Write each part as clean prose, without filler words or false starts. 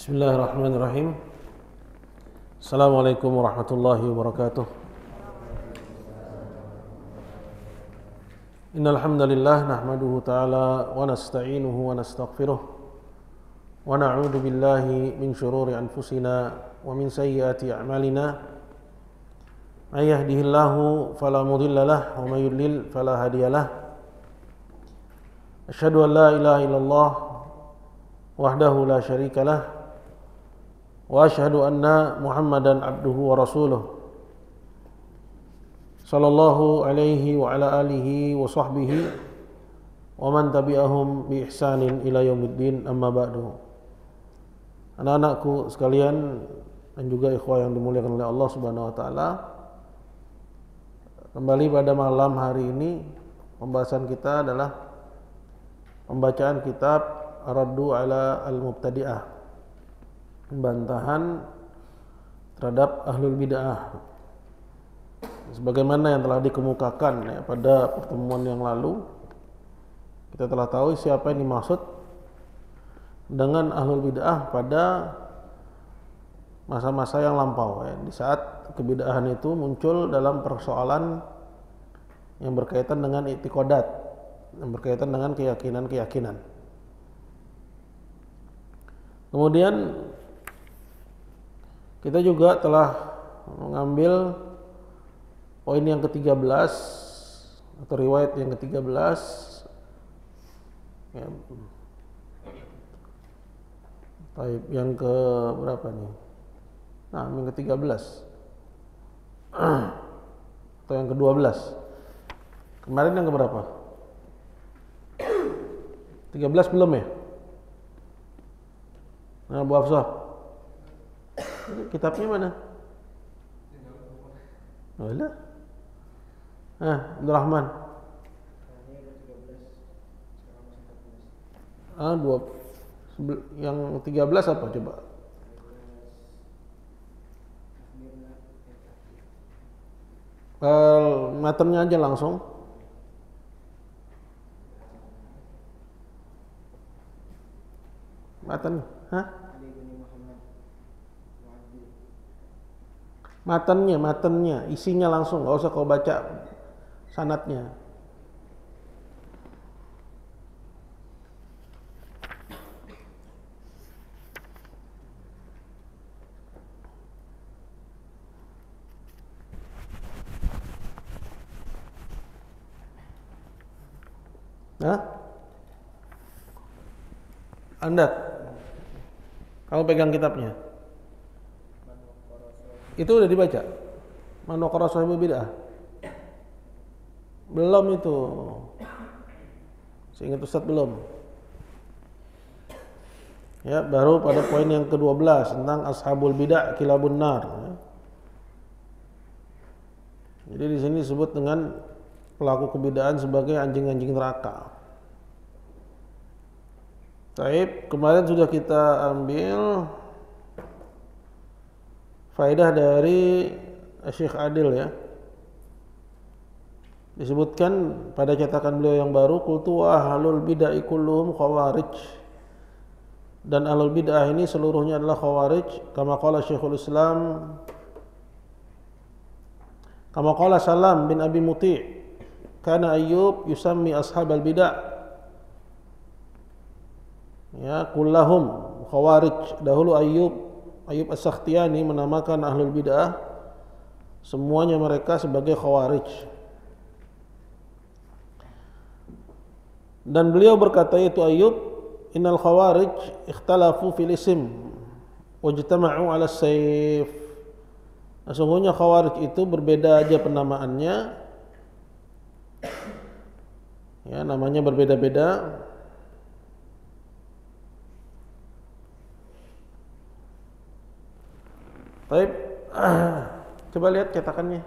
Bismillahirrahmanirrahim. Assalamualaikum warahmatullahi wabarakatuh. Innal hamdalillah nahmaduhu ta'ala wa nasta'inuhu wa nastaghfiruh wa na'udzu billahi min shururi anfusina wa min sayyiati a'malina. May yahdihillahu fala mudilla lahu wa may yudlil fala hadiyalah. Asyhadu an la ilaha illallah wahdahu la syarikalah wa asyhadu anna Muhammadan abduhu wa rasuluh sallallahu alaihi wa ala alihi wa sahbihi wa man tabi'ahum bi ihsanin ila yaumiddin, amma ba'du. Anak-anakku sekalian dan juga ikhwah yang dimuliakan oleh Allah Subhanahu wa taala, kembali pada malam hari ini pembahasan kita adalah pembacaan kitab Raddu ala al-Mubtadi'ah, pembantahan terhadap ahlul bid'ah, sebagaimana yang telah dikemukakan pada pertemuan yang lalu. Kita telah tahu siapa yang dimaksud dengan ahlul bid'ah pada masa-masa yang lampau, di saat kebid'ahan itu muncul dalam persoalan yang berkaitan dengan i'tiqadat, yang berkaitan dengan keyakinan-keyakinan. Kemudian kita juga telah mengambil poin yang ke-13 atau riwayat yang ke-13 ya. Baik, yang ke berapa nih? Nah, yang ke-13 atau yang ke-12. Kemarin yang ke berapa? 13 belum ya? Nah, Bu Hafsah, kitabnya mana? Oh, lah. Abdul Rahman. Yang 13 apa coba? Matanya aja langsung. Matan, Matannya, isinya langsung, nggak usah kau baca sanadnya. Anda, kamu pegang kitabnya. Itu udah dibaca? Man waqara sahibu bid'ah? Belum itu. Seingat Ustaz belum. Ya, baru pada poin yang ke-12 tentang ashabul bid'ah kilabun nar. Jadi di sini disebut dengan pelaku kebid'ahan sebagai anjing-anjing neraka. Baik, kemarin sudah kita ambil faedah dari Syekh Adil ya. Disebutkan pada cetakan beliau yang baru, qultu wa ahlul bid'ah kulluhum khawarij. Dan ahlul bid'ah ini seluruhnya adalah khawarij, kama qala Syekhul Islam, kama qala Salam bin Abi Muti', kana Ayyub yusammi ashabal bid'ah ya kullahum khawarij. Dahulu Ayyub As-Sakhtiyani menamakan ahlul bid'ah semuanya mereka sebagai khawarij. Dan beliau berkata itu Ayyub, innal khawarij ikhtalafu fil ism wajtama'u 'ala sayf. Sesungguhnya khawarij itu berbeda aja penamaannya, ya, namanya berbeda-beda. Baik, coba lihat cetakannya.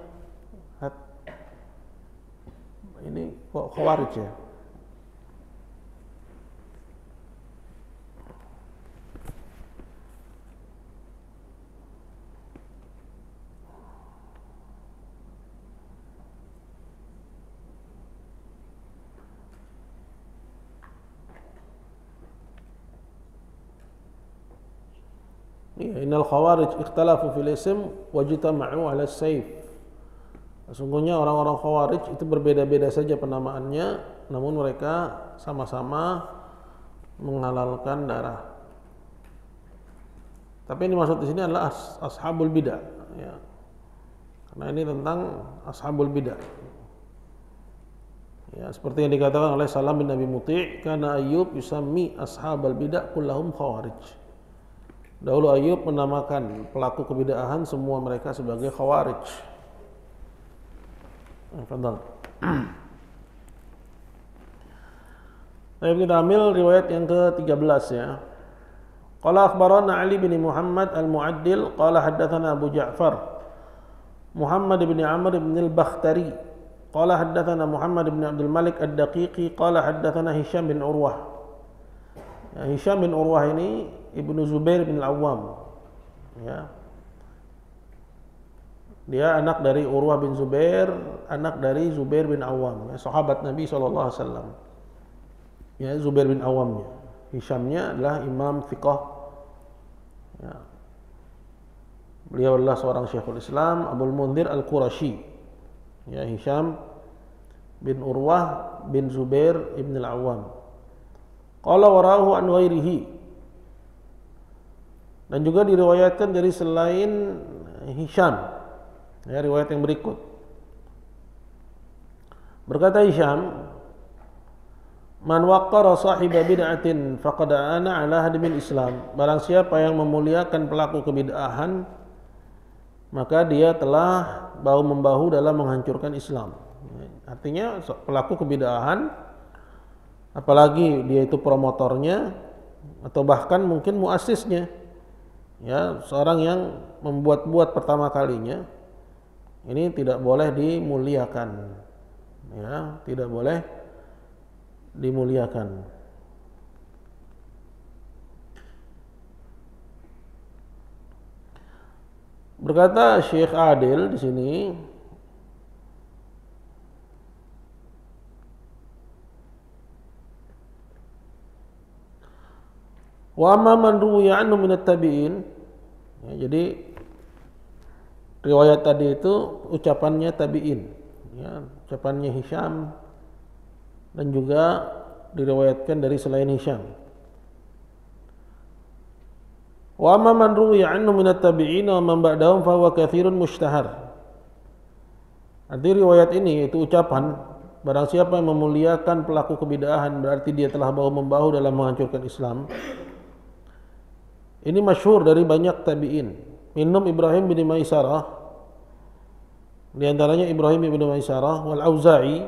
Ini kok khawarij ya? Ya, innal khawarij ikhtalafu fil ism wajtama'u 'ala as-sayf. Sesungguhnya orang-orang khawarij itu berbeda-beda saja penamaannya, namun mereka sama-sama menghalalkan darah. Tapi yang dimaksud di sini adalah ashabul bidah, ya. Karena ini tentang ashabul bidah. Ya, seperti yang dikatakan oleh Salam bin Abi Muti', karena Ayyub yusammi ashabal bidah kullahum khawarij. Dahulu Ayyub menamakan pelaku kebid'ahan semua mereka sebagai khawarij. Fadhal. Baik, kita ambil riwayat yang ke-13 ya. Qala akhbarana Ali bin Muhammad al-Mu'addil qala haddatsana Abu Ja'far Muhammad bin Amr bin al-Bakhtari qala haddatsana Muhammad bin Abdul Malik ad-Daqiqi qala haddatsana Hisham bin Urwah. Ya, Hisham bin Urwah ini Ibnu Zubair bin Al-Awwam. Ya. Dia anak dari Urwah bin Zubair, anak dari Zubair bin Awwam, ya, sahabat Nabi SAW. Ya, Zubair bin Awwamnya. Hishamnya adalah imam fiqh. Ya. Beliau adalah seorang Syekhul Islam, Abul Mundhir Al-Qurashi. Ya, Hisham bin Urwah bin Zubair ibn Al-Awwam. Qala warahu an ghairihi. Dan juga diriwayatkan dari selain Hisham. Ya, riwayat yang berikut. Berkata Hisham, man waqqara sahiba bid'atin faqad ana ala hadmil Islam. Barang siapa yang memuliakan pelaku kebid'ahan, maka dia telah bahu-membahu dalam menghancurkan Islam. Artinya pelaku kebid'ahan, apalagi dia itu promotornya atau bahkan mungkin muassisnya, ya, seorang yang membuat-buat pertama kalinya, ini tidak boleh dimuliakan. Ya, tidak boleh dimuliakan. Berkata Syekh Adil di sini, wa amma man ruwiya anhu min at-tabi'in. Ya, jadi riwayat tadi itu ucapannya tabi'in, ya, ucapannya Hisham, dan juga diriwayatkan dari selain Hisham. Wa amma man ruwiya anhu min at-tabi'in wa man ba'dahum fa huwa katsirun mushtahar. Arti riwayat ini itu ucapan barang siapa yang memuliakan pelaku kebid'ahan berarti dia telah bahu-membahu dalam menghancurkan Islam. Ini masyhur dari banyak tabi'in. Minhum Ibrahim bin Maisarah, di antaranya Ibrahim bin Maisarah, wal Auza'i,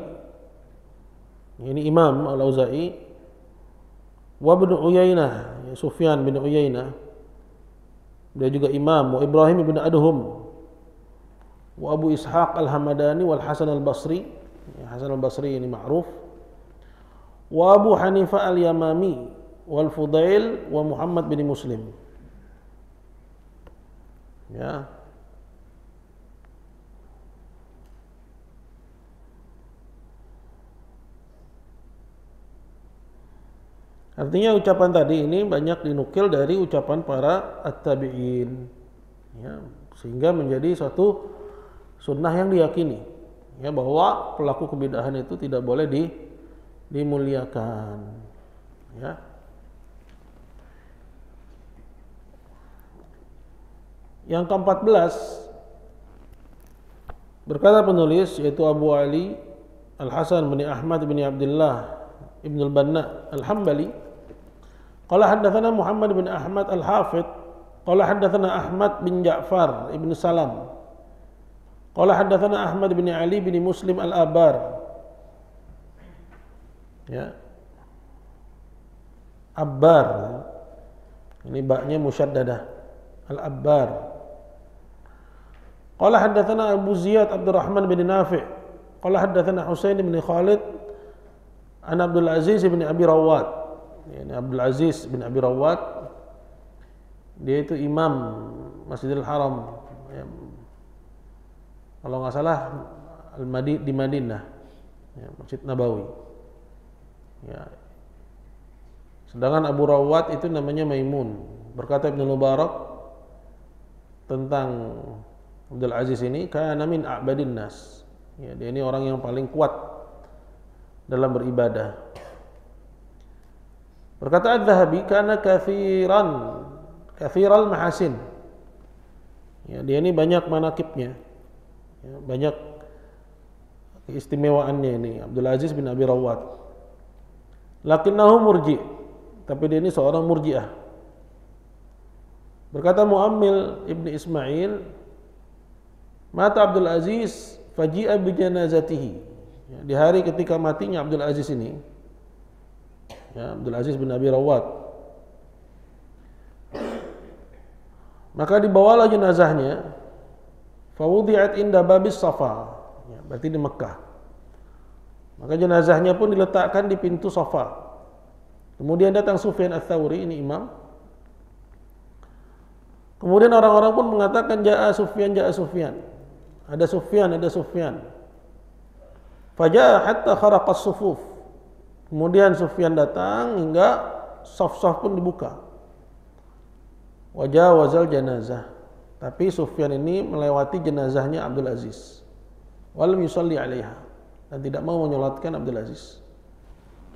ini Imam Al-Auza'i, wa bin Uyainah, Sufyan bin Uyainah, dia juga imam, wa Ibrahim bin Adhum, wa Abu Ishaq Al-Hamadani wal Hasan Al-Basri. Hasan Al-Basri ini ma'ruf. Wa Abu Hanifah Al-Yamami wal Fudail wa Muhammad bin Muslim. Ya. Artinya ucapan tadi ini banyak dinukil dari ucapan para at-tabi'in, ya, sehingga menjadi suatu sunnah yang diyakini, ya, bahwa pelaku kebid'ahan itu tidak boleh dimuliakan, ya. Yang ke-14 berkata penulis, yaitu Abu Ali Al-Hasan bin Ahmad bin Abdullah Ibn al-Banna Al-Hambali, qala haddatsana Muhammad bin Ahmad Al-Hafidh, qala haddatsana Ahmad bin Ja'far Ibn Salam, qala haddatsana Ahmad bin Ali bin Muslim Al-Abar. Ya. Abbar. Ini ba'nya musyaddadah. Al-Abbar. Qala haddatsana Abu Ziyad Abdurrahman bin Nafi', qala haddatsana Husain bin Khalid an Abdul Aziz bin Abi Rawat. Ini Abdul Aziz bin Abi Rawat, dia itu imam Masjidil Haram, ya, kalau nggak salah di Madinah, ya, Masjid Nabawi, ya. Sedangkan Abu Rawat itu namanya Maimun. Berkata Ibnu Mubarak, tentang Abdul Aziz ini, kana min a'badin nas. Ya, dia ini orang yang paling kuat dalam beribadah. Berkata Az-Zahabi, kana kathiral mahasin. Ya, dia ini banyak manakibnya. Ya, banyak keistimewaannya ini Abdul Aziz bin Abi Rawat. Lakinnahu murji, tapi dia ini seorang murji'ah. Berkata Muammil ibni Ismail, mata Abdul Aziz faji'a bi janazatihi. Ya, di hari ketika matinya Abdul Aziz ini, ya, Abdul Aziz bin Abi Rawat, maka dibawalah jenazahnya, fawudi'at inda babis Safa, ya, berarti di Mekah. Maka jenazahnya pun diletakkan di pintu Safa. Kemudian datang Sufyan Ats-Tsauri, ini imam. Kemudian orang-orang pun mengatakan ja'a Sufyan, ja'a Sufyan. Ada Sufyan, ada Sufyan. Faja'a hatta kharaqas sufuf. Kemudian Sufyan datang hingga saf-saf pun dibuka. Wajawazal janazah. Tapi Sufyan ini melewati jenazahnya Abdul Aziz. Walam yusalli 'alaiha, dan tidak mau menyolatkan Abdul Aziz.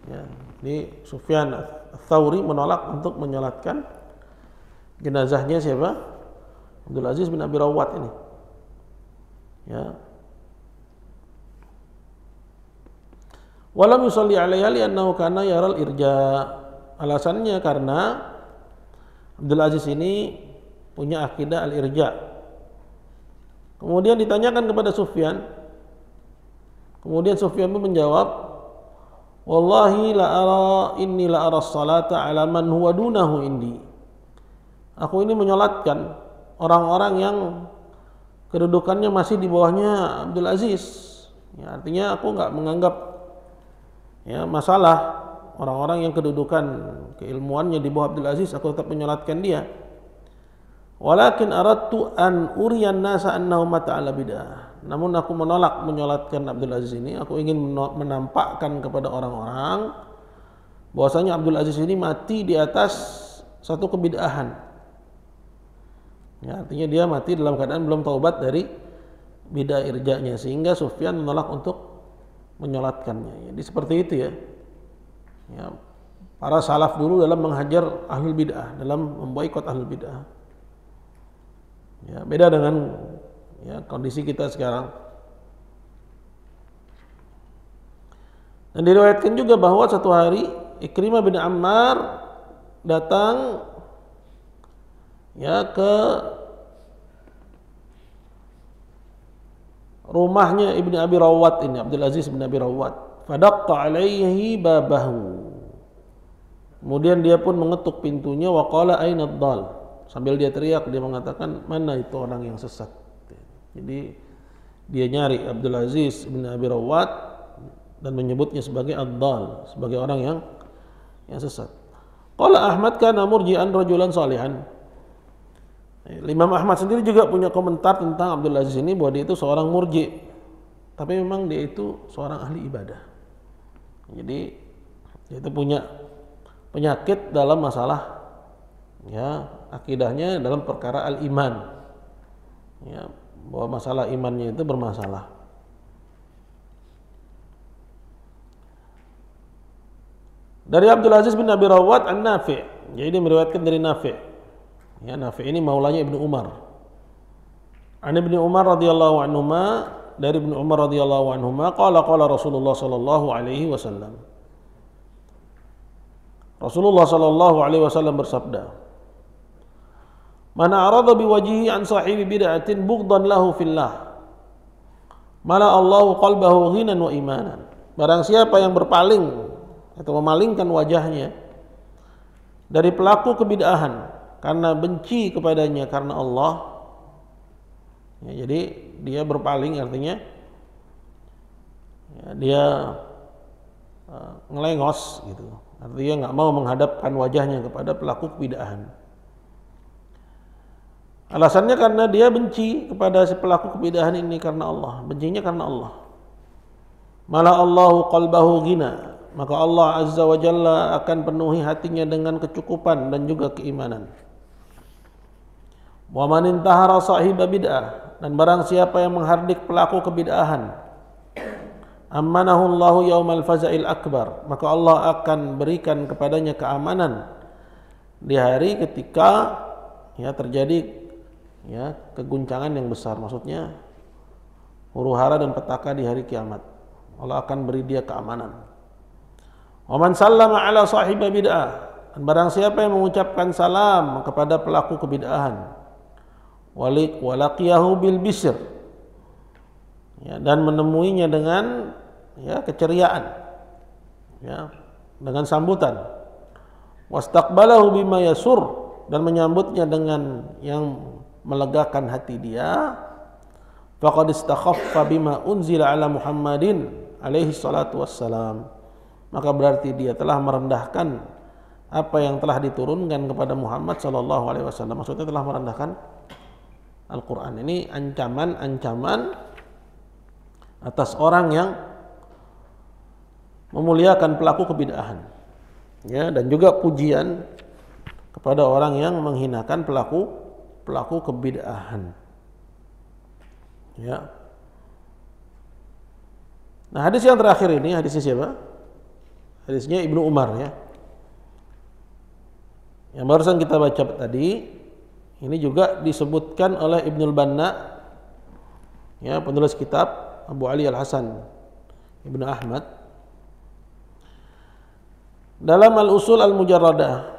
Ya, ini Sufyan Ats-Tsauri menolak untuk menyolatkan jenazahnya siapa? Abdul Aziz bin Abi Rawat ini. Ya. Walam yusalli 'alaiha li'annahu kana yaral irja. Alasannya karena Abdul Aziz ini punya akidah al-irja. Kemudian ditanyakan kepada Sufyan. Kemudian Sufyan pun menjawab, wallahi inni la ara salata ala man huwa dunahu indi. Aku ini menyolatkan orang-orang yang kedudukannya masih di bawahnya Abdul Aziz. Ya, artinya aku enggak menganggap ya masalah orang-orang yang kedudukan keilmuannya di bawah Abdul Aziz, aku tetap menyolatkan dia. Walakin aradtu an uriyan nasa annahu mata ala bid'ah. Namun aku menolak menyolatkan Abdul Aziz ini. Aku ingin menampakkan kepada orang-orang bahwasanya Abdul Aziz ini mati di atas satu kebid'ahan. Ya, artinya dia mati dalam keadaan belum taubat dari bid'ah irja'nya, sehingga Sufyan menolak untuk menyolatkannya. Jadi seperti itu ya. Ya, para salaf dulu dalam menghajar ahlul bid'ah, dalam memboikot ahlul bid'ah. Ya, beda dengan ya kondisi kita sekarang. Dan diriwayatkan juga bahwa satu hari Ikrimah bin Ammar datang ya ke rumahnya Ibni Abi Rawat ini, Abdul Aziz bin Abi Rawat. Fadaqqa alaihi babahu. Kemudian dia pun mengetuk pintunya, wa qala aina ad-dal. Sambil dia teriak, dia mengatakan, mana itu orang yang sesat. Jadi dia nyari Abdul Aziz bin Abi Rawat dan menyebutnya sebagai ad-dal, sebagai orang yang sesat. Qala Ahmad kana murji'an rajulan salihan. Imam Ahmad sendiri juga punya komentar tentang Abdul Aziz ini, bahwa dia itu seorang murji', tapi memang dia itu seorang ahli ibadah. Jadi dia itu punya penyakit dalam masalah ya akidahnya, dalam perkara al-iman. Ya, bahwa masalah imannya itu bermasalah. Dari Abdul Aziz bin Abi Rawat an-Nafi', jadi meriwayatkan dari Nafi'. Ya, Nafi' ini maulanya Ibnu Umar. An Ibnu Umar radhiyallahu anhuma, dari Ibnu Umar radhiyallahu anhuma, qala Rasulullah sallallahu alaihi wasallam. Rasulullah sallallahu alaihi wasallam bersabda, "Man arada biwajhihi an sahibi bid'atin bughdan lahu fillah, mala Allahu qalbahu ghinan wa imanan." Barang siapa yang berpaling atau memalingkan wajahnya dari pelaku kebid'ahan karena benci kepadanya karena Allah, ya, jadi dia berpaling artinya ya, dia ngelengos gitu, artinya nggak mau menghadapkan wajahnya kepada pelaku kebid'ahan. Alasannya karena dia benci kepada si pelaku kebid'ahan ini karena Allah, bencinya karena Allah. Malah Allahu qalbahu ghina, maka Allah Azza wa Jalla akan penuhi hatinya dengan kecukupan dan juga keimanan. Wa man intahara sahiba bid'ah, dan barang siapa yang menghardik pelaku kebid'ahan, amanahu Allahu yaumal faza'il akbar, maka Allah akan berikan kepadanya keamanan di hari ketika terjadi keguncangan yang besar, maksudnya huru-hara dan petaka di hari kiamat. Allah akan beri dia keamanan. Wa man sallama ala sahiba bid'ah, dan barang siapa yang mengucapkan salam kepada pelaku kebid'ahan, walaqiyahu bil bisr, dan menemuinya dengan keceriaan, dengan sambutan, wastaqbalahu bima yasur, dan menyambutnya dengan yang melegakan hati dia, faqad istakhaffa bima unzila ala Muhammadin alaihi salatu wassalam, maka berarti dia telah merendahkan apa yang telah diturunkan kepada Muhammad sallallahu alaihi wasallam, maksudnya telah merendahkan Al-Quran. Ini ancaman-ancaman atas orang yang memuliakan pelaku kebid'ahan, dan juga pujian kepada orang yang menghinakan pelaku kebid'ahan. Nah, hadis yang terakhir ini hadisnya siapa? Hadisnya Ibnu Umar, yang barusan kita baca tadi. Ini juga disebutkan oleh Ibnul Banna, penulis kitab Abu Ali Al-Hasan Ibnu Ahmad, dalam Al-Usul Al-Mujarradah.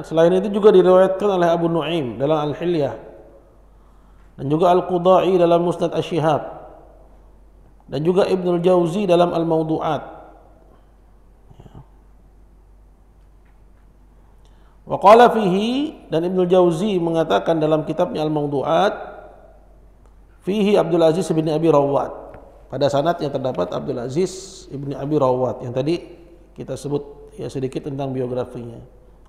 Selain itu juga diriwayatkan oleh Abu Nuaim dalam Al-Hilyah, dan juga Al-Qudai dalam Musnad Asy-Syihab, dan juga Ibnul Jauzi dalam Al-Mawdu'at. Wa qala fihi, dan Ibnul Jauzi mengatakan dalam kitabnya Al-Mawdu'at, fihi Abdul Aziz bin Abi Rawat, pada sanadnya terdapat Abdul Aziz bin Abi Rawat yang tadi kita sebut sedikit tentang biografinya.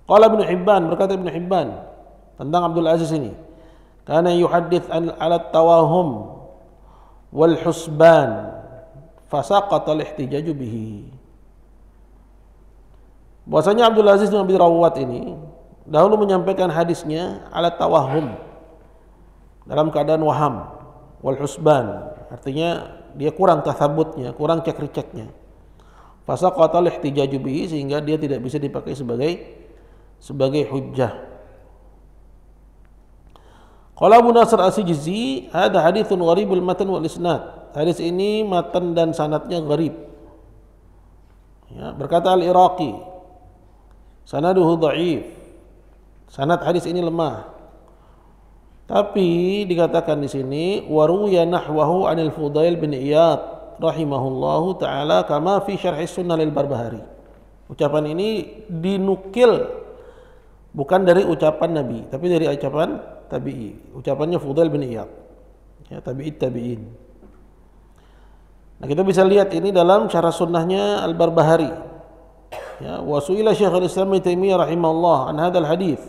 Qala Ibnu Hibban, berkata Ibnu Hibban tentang Abdul Aziz ini, kana yuhaddits ala tawahum wal husban fasaqata al-ihtijaju bihi. Bahwasanya Abdul Aziz bin Abi Rawat ini dahulu menyampaikan hadisnya ala tawahum, dalam keadaan waham, wal husban, artinya dia kurang tathabutnya, kurang cek-receknya. Fasaqata al-ihtijaju bihi, sehingga dia tidak bisa dipakai sebagai hujjah. Qala Abu Nasr As-Sijzi, hadza haditsun gharibul matan wal isnad. Hadis ini matan dan sanadnya gharib. Berkata Al-Iraqi, sanaduhu dhaif. Sanad hadis ini lemah. Tapi dikatakan di sini waruya nahwahu anil Fudail bin Iyad rahimahullahu taala kama fi syarh sunnah lil Barbahari. Ucapan ini dinukil bukan dari ucapan Nabi, tapi dari ucapan tabi'i. Ucapannya Fudail bin Iyad, tabi'in. Nah, kita bisa lihat ini dalam syarah sunnahnya Al-Barbahari. Wa su'ila Syekhul Islam Ibnu Taimiyah rahimahullah an hadzal hadits.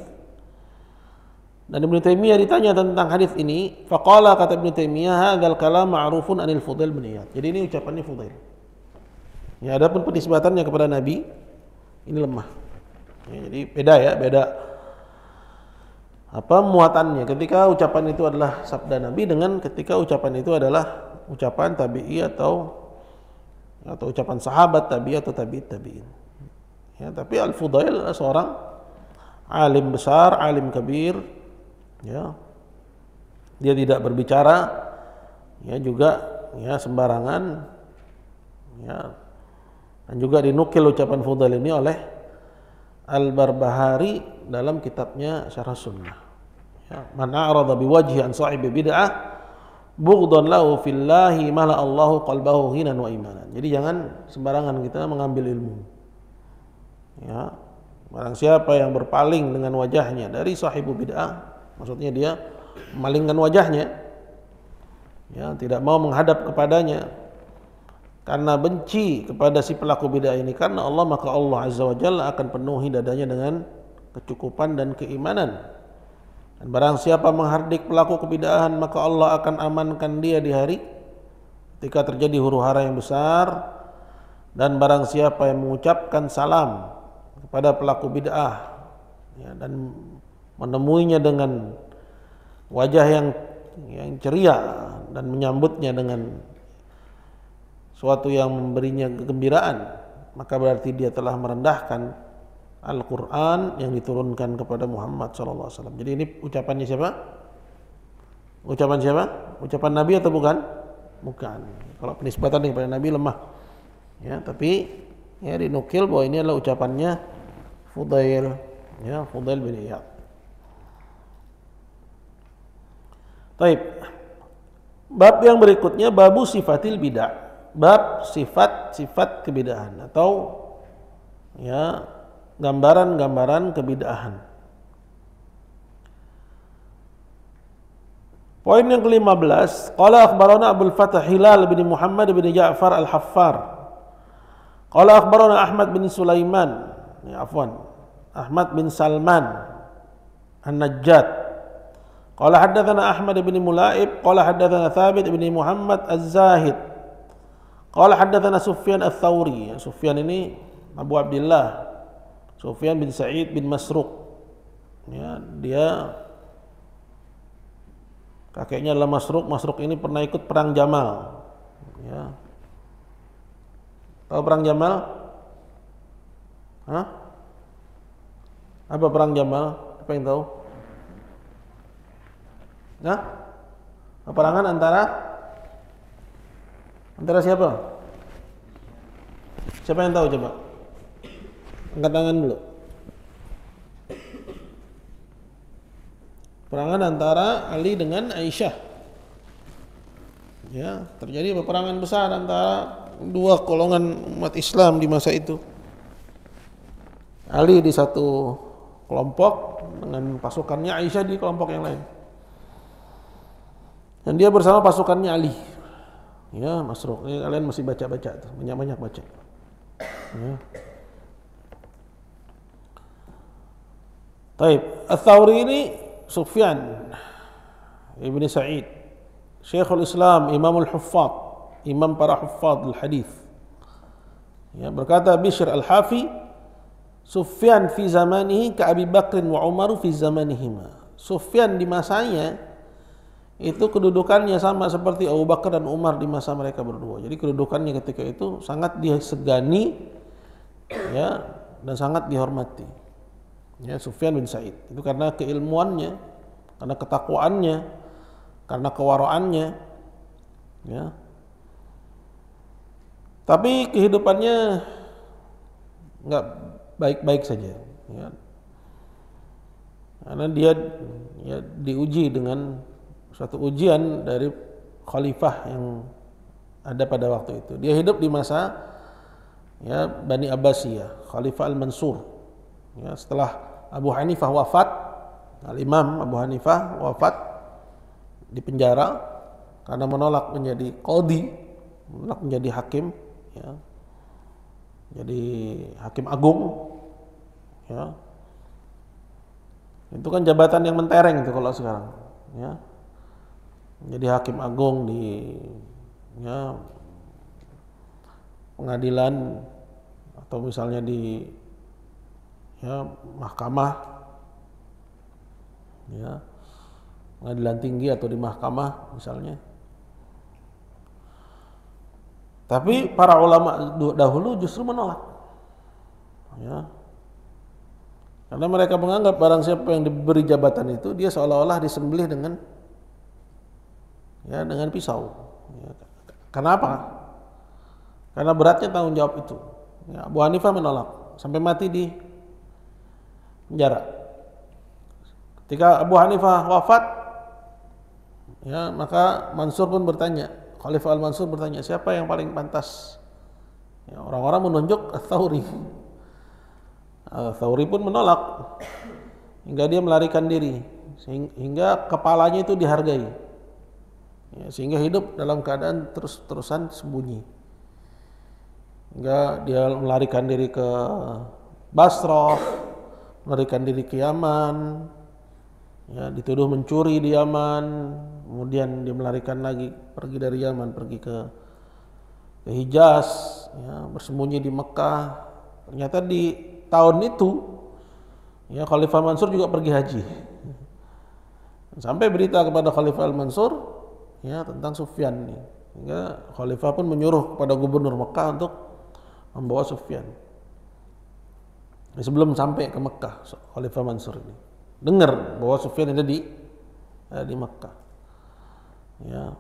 Dan Ibnu Taimiyah ditanya tentang hadis ini, faqala, kata Ibnu Taimiyah, hadzal kalam ma'rufun anil Fudail bin Iyad. Jadi ini ucapannya Fudail. Adapun penisbatannya kepada Nabi ini lemah. Jadi beda muatannya ketika ucapan itu adalah sabda Nabi dengan ketika ucapan itu adalah ucapan tabi'i atau ucapan sahabat tabi'i atau tabi'in. Tapi Al-Fudail adalah seorang alim besar, alim kabir. Dia tidak berbicara juga sembarangan. Dan juga dinukil ucapan Fudail ini oleh Al-Barbahari dalam kitabnya Syarah Sunnah. Man a'rada biwajhi an sahibi bid'ah bughdan lahu fillahi mala Allahu qalbahu ghinan wa imanan. Jadi jangan sembarangan kita mengambil ilmu. Barang siapa yang berpaling dengan wajahnya dari sahibu bid'ah, maksudnya dia memalingkan wajahnya, tidak mau menghadap kepadanya karena benci kepada si pelaku bid'ah ini karena Allah, maka Allah Azza wa Jalla akan penuhi dadanya dengan kecukupan dan keimanan. Dan barang siapa menghardik pelaku kebid'ahan, maka Allah akan amankan dia di hari ketika terjadi huru-hara yang besar. Dan barang siapa yang mengucapkan salam kepada pelaku bid'ah dan menemuinya dengan wajah yang ceria dan menyambutnya dengan suatu yang memberinya kegembiraan, maka berarti dia telah merendahkan Al-Quran yang diturunkan kepada Muhammad SAW. Jadi ini ucapannya siapa? Ucapan siapa? Ucapan Nabi atau bukan? Bukan. Kalau penisbatan kepada Nabi lemah. Ya, tapi ya dinukil bahwa ini adalah ucapannya Fudail, ya, Fudail bin Iyad. Taib. Bab yang berikutnya babu sifatil bid'ah. Bab sifat-sifat kebid'ahan atau ya gambaran-gambaran kebid'ahan. Poin yang ke-15, qala akhbarana Abdul Fathah Hilal bin Muhammad bin Ja'far Al-Haffar. Qala akhbarana Ahmad bin Sulaiman, Ahmad bin Salman An-Najjad. Qala haddatsana Ahmad bin Mulaib, qala haddatsana Thabit bin Muhammad Az-Zahid. Qala haddatsana Sufyan Ats-Tsauri. Sufyan ini Abu Abdullah Sufyan bin Sa'id bin Masruq. Ya, dia kakeknya adalah Masruq. Masruq ini pernah ikut perang Jamal. Ya. Tahu perang Jamal? Hah? Apa perang Jamal? Apa yang tahu? Nah, peperangan antara siapa? Siapa yang tahu coba? Angkat tangan dulu. Peperangan antara Ali dengan Aisyah. Ya, terjadi peperangan besar antara dua golongan umat Islam di masa itu. Ali di satu kelompok dengan pasukannya, Aisyah di kelompok yang lain. Dan dia bersama pasukannya Ali. Ya, Masruq. Ini kalian masih baca-baca tuh, banyak-banyak baca. Ya. Taib. Ats-Tsauri ini Sufyan Ibn Sa'id, Syekhul Islam, Imamul Huffaz, imam para huffaz al-hadis. Ya, berkata Bishr al-Hafi, Sufyan fi zamanihi ka Abi Bakr wa Umar fi zamanihima. Sufyan di masanya itu kedudukannya sama seperti Abu Bakar dan Umar di masa mereka berdua. Jadi kedudukannya ketika itu sangat disegani, ya, dan sangat dihormati. Ya, Sufyan bin Sa'id itu karena keilmuannya, karena ketakwaannya, karena kewaraannya, ya. Tapi kehidupannya nggak baik-baik saja, ya. Karena dia ya diuji dengan suatu ujian dari khalifah yang ada pada waktu itu. Dia hidup di masa ya Bani Abbasiyah, Khalifah Al-Mansur. Ya, setelah Abu Hanifah wafat, Al-Imam Abu Hanifah wafat di penjara karena menolak menjadi qadhi, menolak menjadi hakim, ya. Jadi hakim agung, ya. Itu kan jabatan yang mentereng itu kalau sekarang, ya. Jadi hakim agung di ya pengadilan atau misalnya di ya mahkamah, ya pengadilan tinggi atau di mahkamah misalnya. Tapi para ulama dahulu justru menolak, ya, karena mereka menganggap barang siapa yang diberi jabatan itu dia seolah-olah disembelih dengan pisau. Ya. Kenapa? Karena beratnya tanggung jawab itu. Ya, Abu Hanifah menolak sampai mati di penjara. Ketika Abu Hanifah wafat, ya, maka Mansur pun bertanya, Khalifah Al-Mansur bertanya, siapa yang paling pantas? Ya, orang-orang menunjuk Ats-Tsauri. Ats-Tsauri pun menolak hingga dia melarikan diri, hingga kepalanya itu dihargai. Ya, sehingga hidup dalam keadaan terus-terusan sembunyi. Hingga dia melarikan diri ke Basrah, melarikan diri ke Yaman, ya, dituduh mencuri di Yaman, kemudian dia melarikan lagi, pergi dari Yaman, pergi ke Hijaz, ya, bersembunyi di Mekah. Ternyata di tahun itu Ya, Khalifah Mansur juga pergi haji. Sampai berita kepada Khalifah Al-Mansur ya tentang Sufyan ini. Sehingga Khalifah pun menyuruh kepada gubernur Mekah untuk membawa Sufyan. Sebelum sampai ke Mekah, Khalifah Mansur ini dengar bahwa Sufyan ada di Mekah. Ya.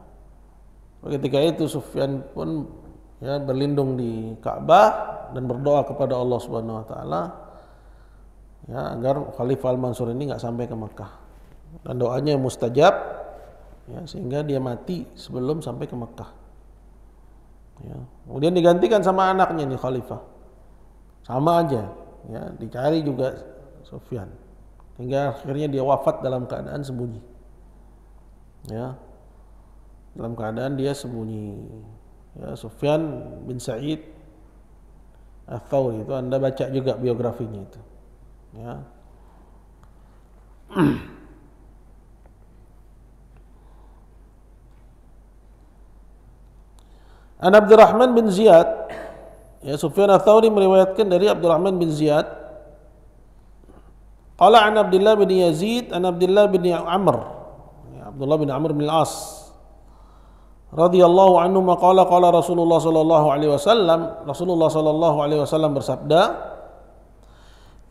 Ketika itu Sufyan pun ya berlindung di Ka'bah dan berdoa kepada Allah Subhanahu wa taala ya agar Khalifah Al-Mansur ini enggak sampai ke Mekah. Dan doanya mustajab ya, sehingga dia mati sebelum sampai ke Mekah ya. Kemudian digantikan sama anaknya nih Khalifah, sama aja ya, dicari juga Sufyan hingga akhirnya dia wafat dalam keadaan sembunyi ya, dalam keadaan dia sembunyi ya. Sufyan bin Sa'id Ats-Tsauri itu Anda baca juga biografinya itu ya. An Abdurrahman bin Ziyad ya, Sufyan Ats-Tsauri meriwayatkan dari Abdurrahman bin Ziyad qala an Abdullah bin Yazid an Abdullah bin Amr ya, Abdullah bin Amr bin Al-As radhiyallahu anhu maqala qala Rasulullah sallallahu alaihi wasallam, Rasulullah sallallahu alaihi wasallam bersabda,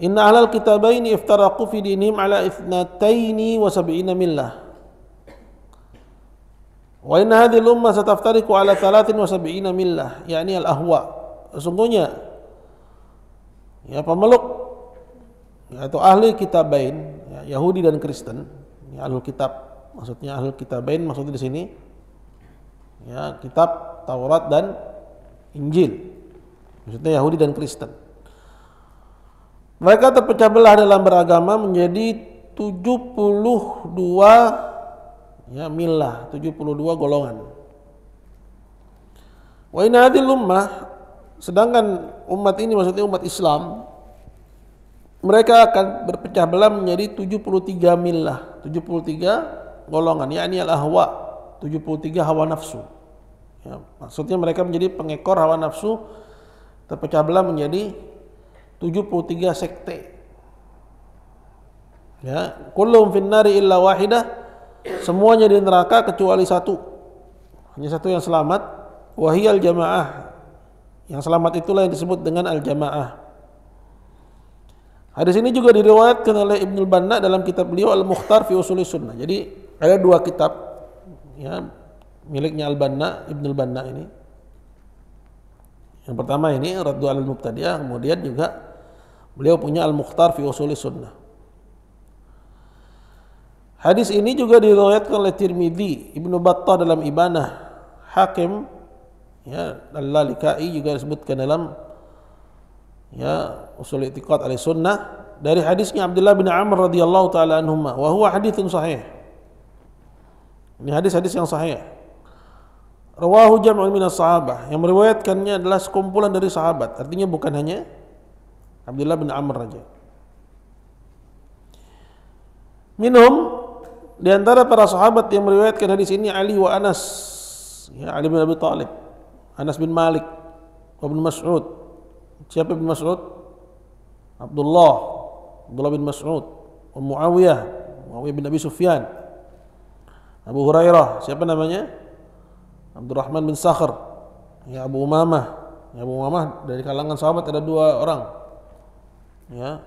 inna ahlal kitabaini iftaraqu fi dinihim ala 72 millah wa inna hadhihi al-ummah sataftariqu ala 73 millah, yakni al-ahwa. Sesungguhnya ya pemeluk ya, atau ahli kitabain ya, Yahudi dan Kristen ya, ahlul kitab maksudnya, ahlul kitabain maksudnya di sini ya kitab Taurat dan Injil, maksudnya Yahudi dan Kristen. Mereka terpecah belah dalam beragama menjadi 72 ya millah, 72 golongan. Wa inna hadhil ummah, sedangkan umat ini maksudnya umat Islam, mereka akan berpecah belah menjadi 73 millah, 73 golongan, yakni al-ahwa, 73 hawa nafsu. Ya, maksudnya mereka menjadi pengekor hawa nafsu, terpecah belah menjadi 73 sekte. Ya, kullum finnari illa wahidah, semuanya di neraka kecuali satu. Hanya satu yang selamat, wahiyal jamaah. Yang selamat itulah yang disebut dengan al-jamaah. Hadis ini juga diriwayatkan oleh Ibnu Banna dalam kitab beliau Al-Mukhtar fi Ushul Sunnah. Jadi ada dua kitab ya miliknya Al-Banna, Ibnu Banna ini. Yang pertama ini Raddu 'alal Mubtadi'ah, kemudian juga beliau punya Al-Mukhtar fi Ushul Sunnah. Hadis ini juga diriwayatkan oleh Tirmidzi, Ibnu Battah dalam Ibanah, Hakim ya, Al-Lalikai juga disebutkan dalam ya Ushul I'tiqad Ahlussunnah dari hadisnya Abdullah bin Amr radhiyallahu taala anhuma wa huwa haditsun sahih. Ini hadis-hadis yang sahih. Rawahu jam'un minas sahabah, yang meriwayatkannya adalah sekumpulan dari sahabat, artinya bukan hanya Abdullah bin Amr saja. Minhum, di antara para sahabat yang meriwayatkan hadis ini Ali wa Anas, ya, Ali bin Abi Thalib, Anas bin Malik, Ibnu Mas'ud. Siapa bin Mas'ud? Abdullah bin Mas'ud, Muawiyah bin Abi Sufyan, Abu Hurairah, siapa namanya? Abdurrahman bin Sakhr, ya Abu Umamah. Ya, Abu Umamah dari kalangan sahabat ada dua orang. Ya.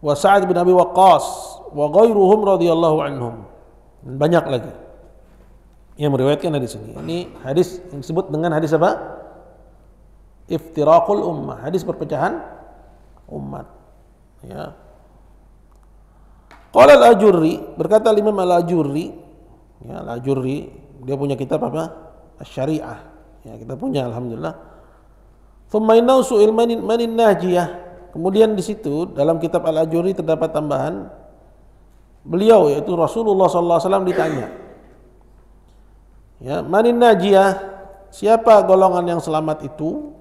Wa Sa'ad bin Abi Waqqas wa ghairuhum radhiyallahu anhum. Dan banyak lagi yang meriwayatkan hadis ini. Ini hadis yang disebut dengan hadis apa? Iftiraqul ummah, hadis perpecahan umat. Ya. Qala al-Ajurri, berkata Imam al-Ajurri, ya al-Ajurri dia punya kitab apa? Asy-Syari'ah. Ya, kita punya alhamdulillah. Tsumma innahu su'il manin najiyah. Kemudian di situ dalam kitab Al-Ajurri terdapat tambahan beliau yaitu Rasulullah sallallahu alaihi wasallam ditanya. Ya, manin najiyah, siapa golongan yang selamat itu?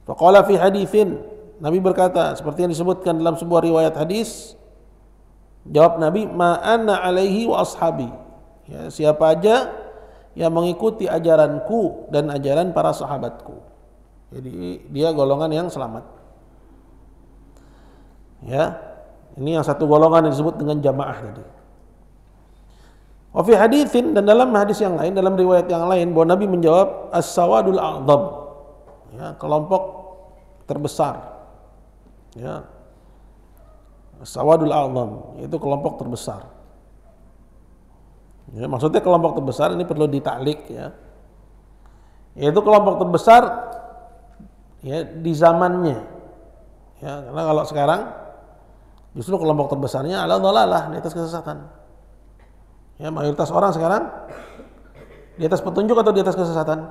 Faqala fi haditsin, Nabi berkata seperti yang disebutkan dalam sebuah riwayat hadis. Jawab Nabi, ma ana alaihi wa ashabi. Ya, siapa aja yang mengikuti ajaranku dan ajaran para sahabatku. Jadi dia golongan yang selamat. Ya. Ini yang satu golongan yang disebut dengan jamaah tadi. Wa fi haditsin, dan dalam hadis yang lain, dalam riwayat yang lain, bahwa Nabi menjawab as-sawadul a'dzam. Ya, kelompok terbesar. Ya. As-sawadul a'dzam, itu kelompok terbesar. Ya, maksudnya kelompok terbesar ini perlu ditaklik ya. Yaitu kelompok terbesar ya di zamannya. Ya, karena kalau sekarang justru kelompok terbesarnya adalah dhalalah, di atas kesesatan. Ya, mayoritas orang sekarang di atas petunjuk atau di atas kesesatan?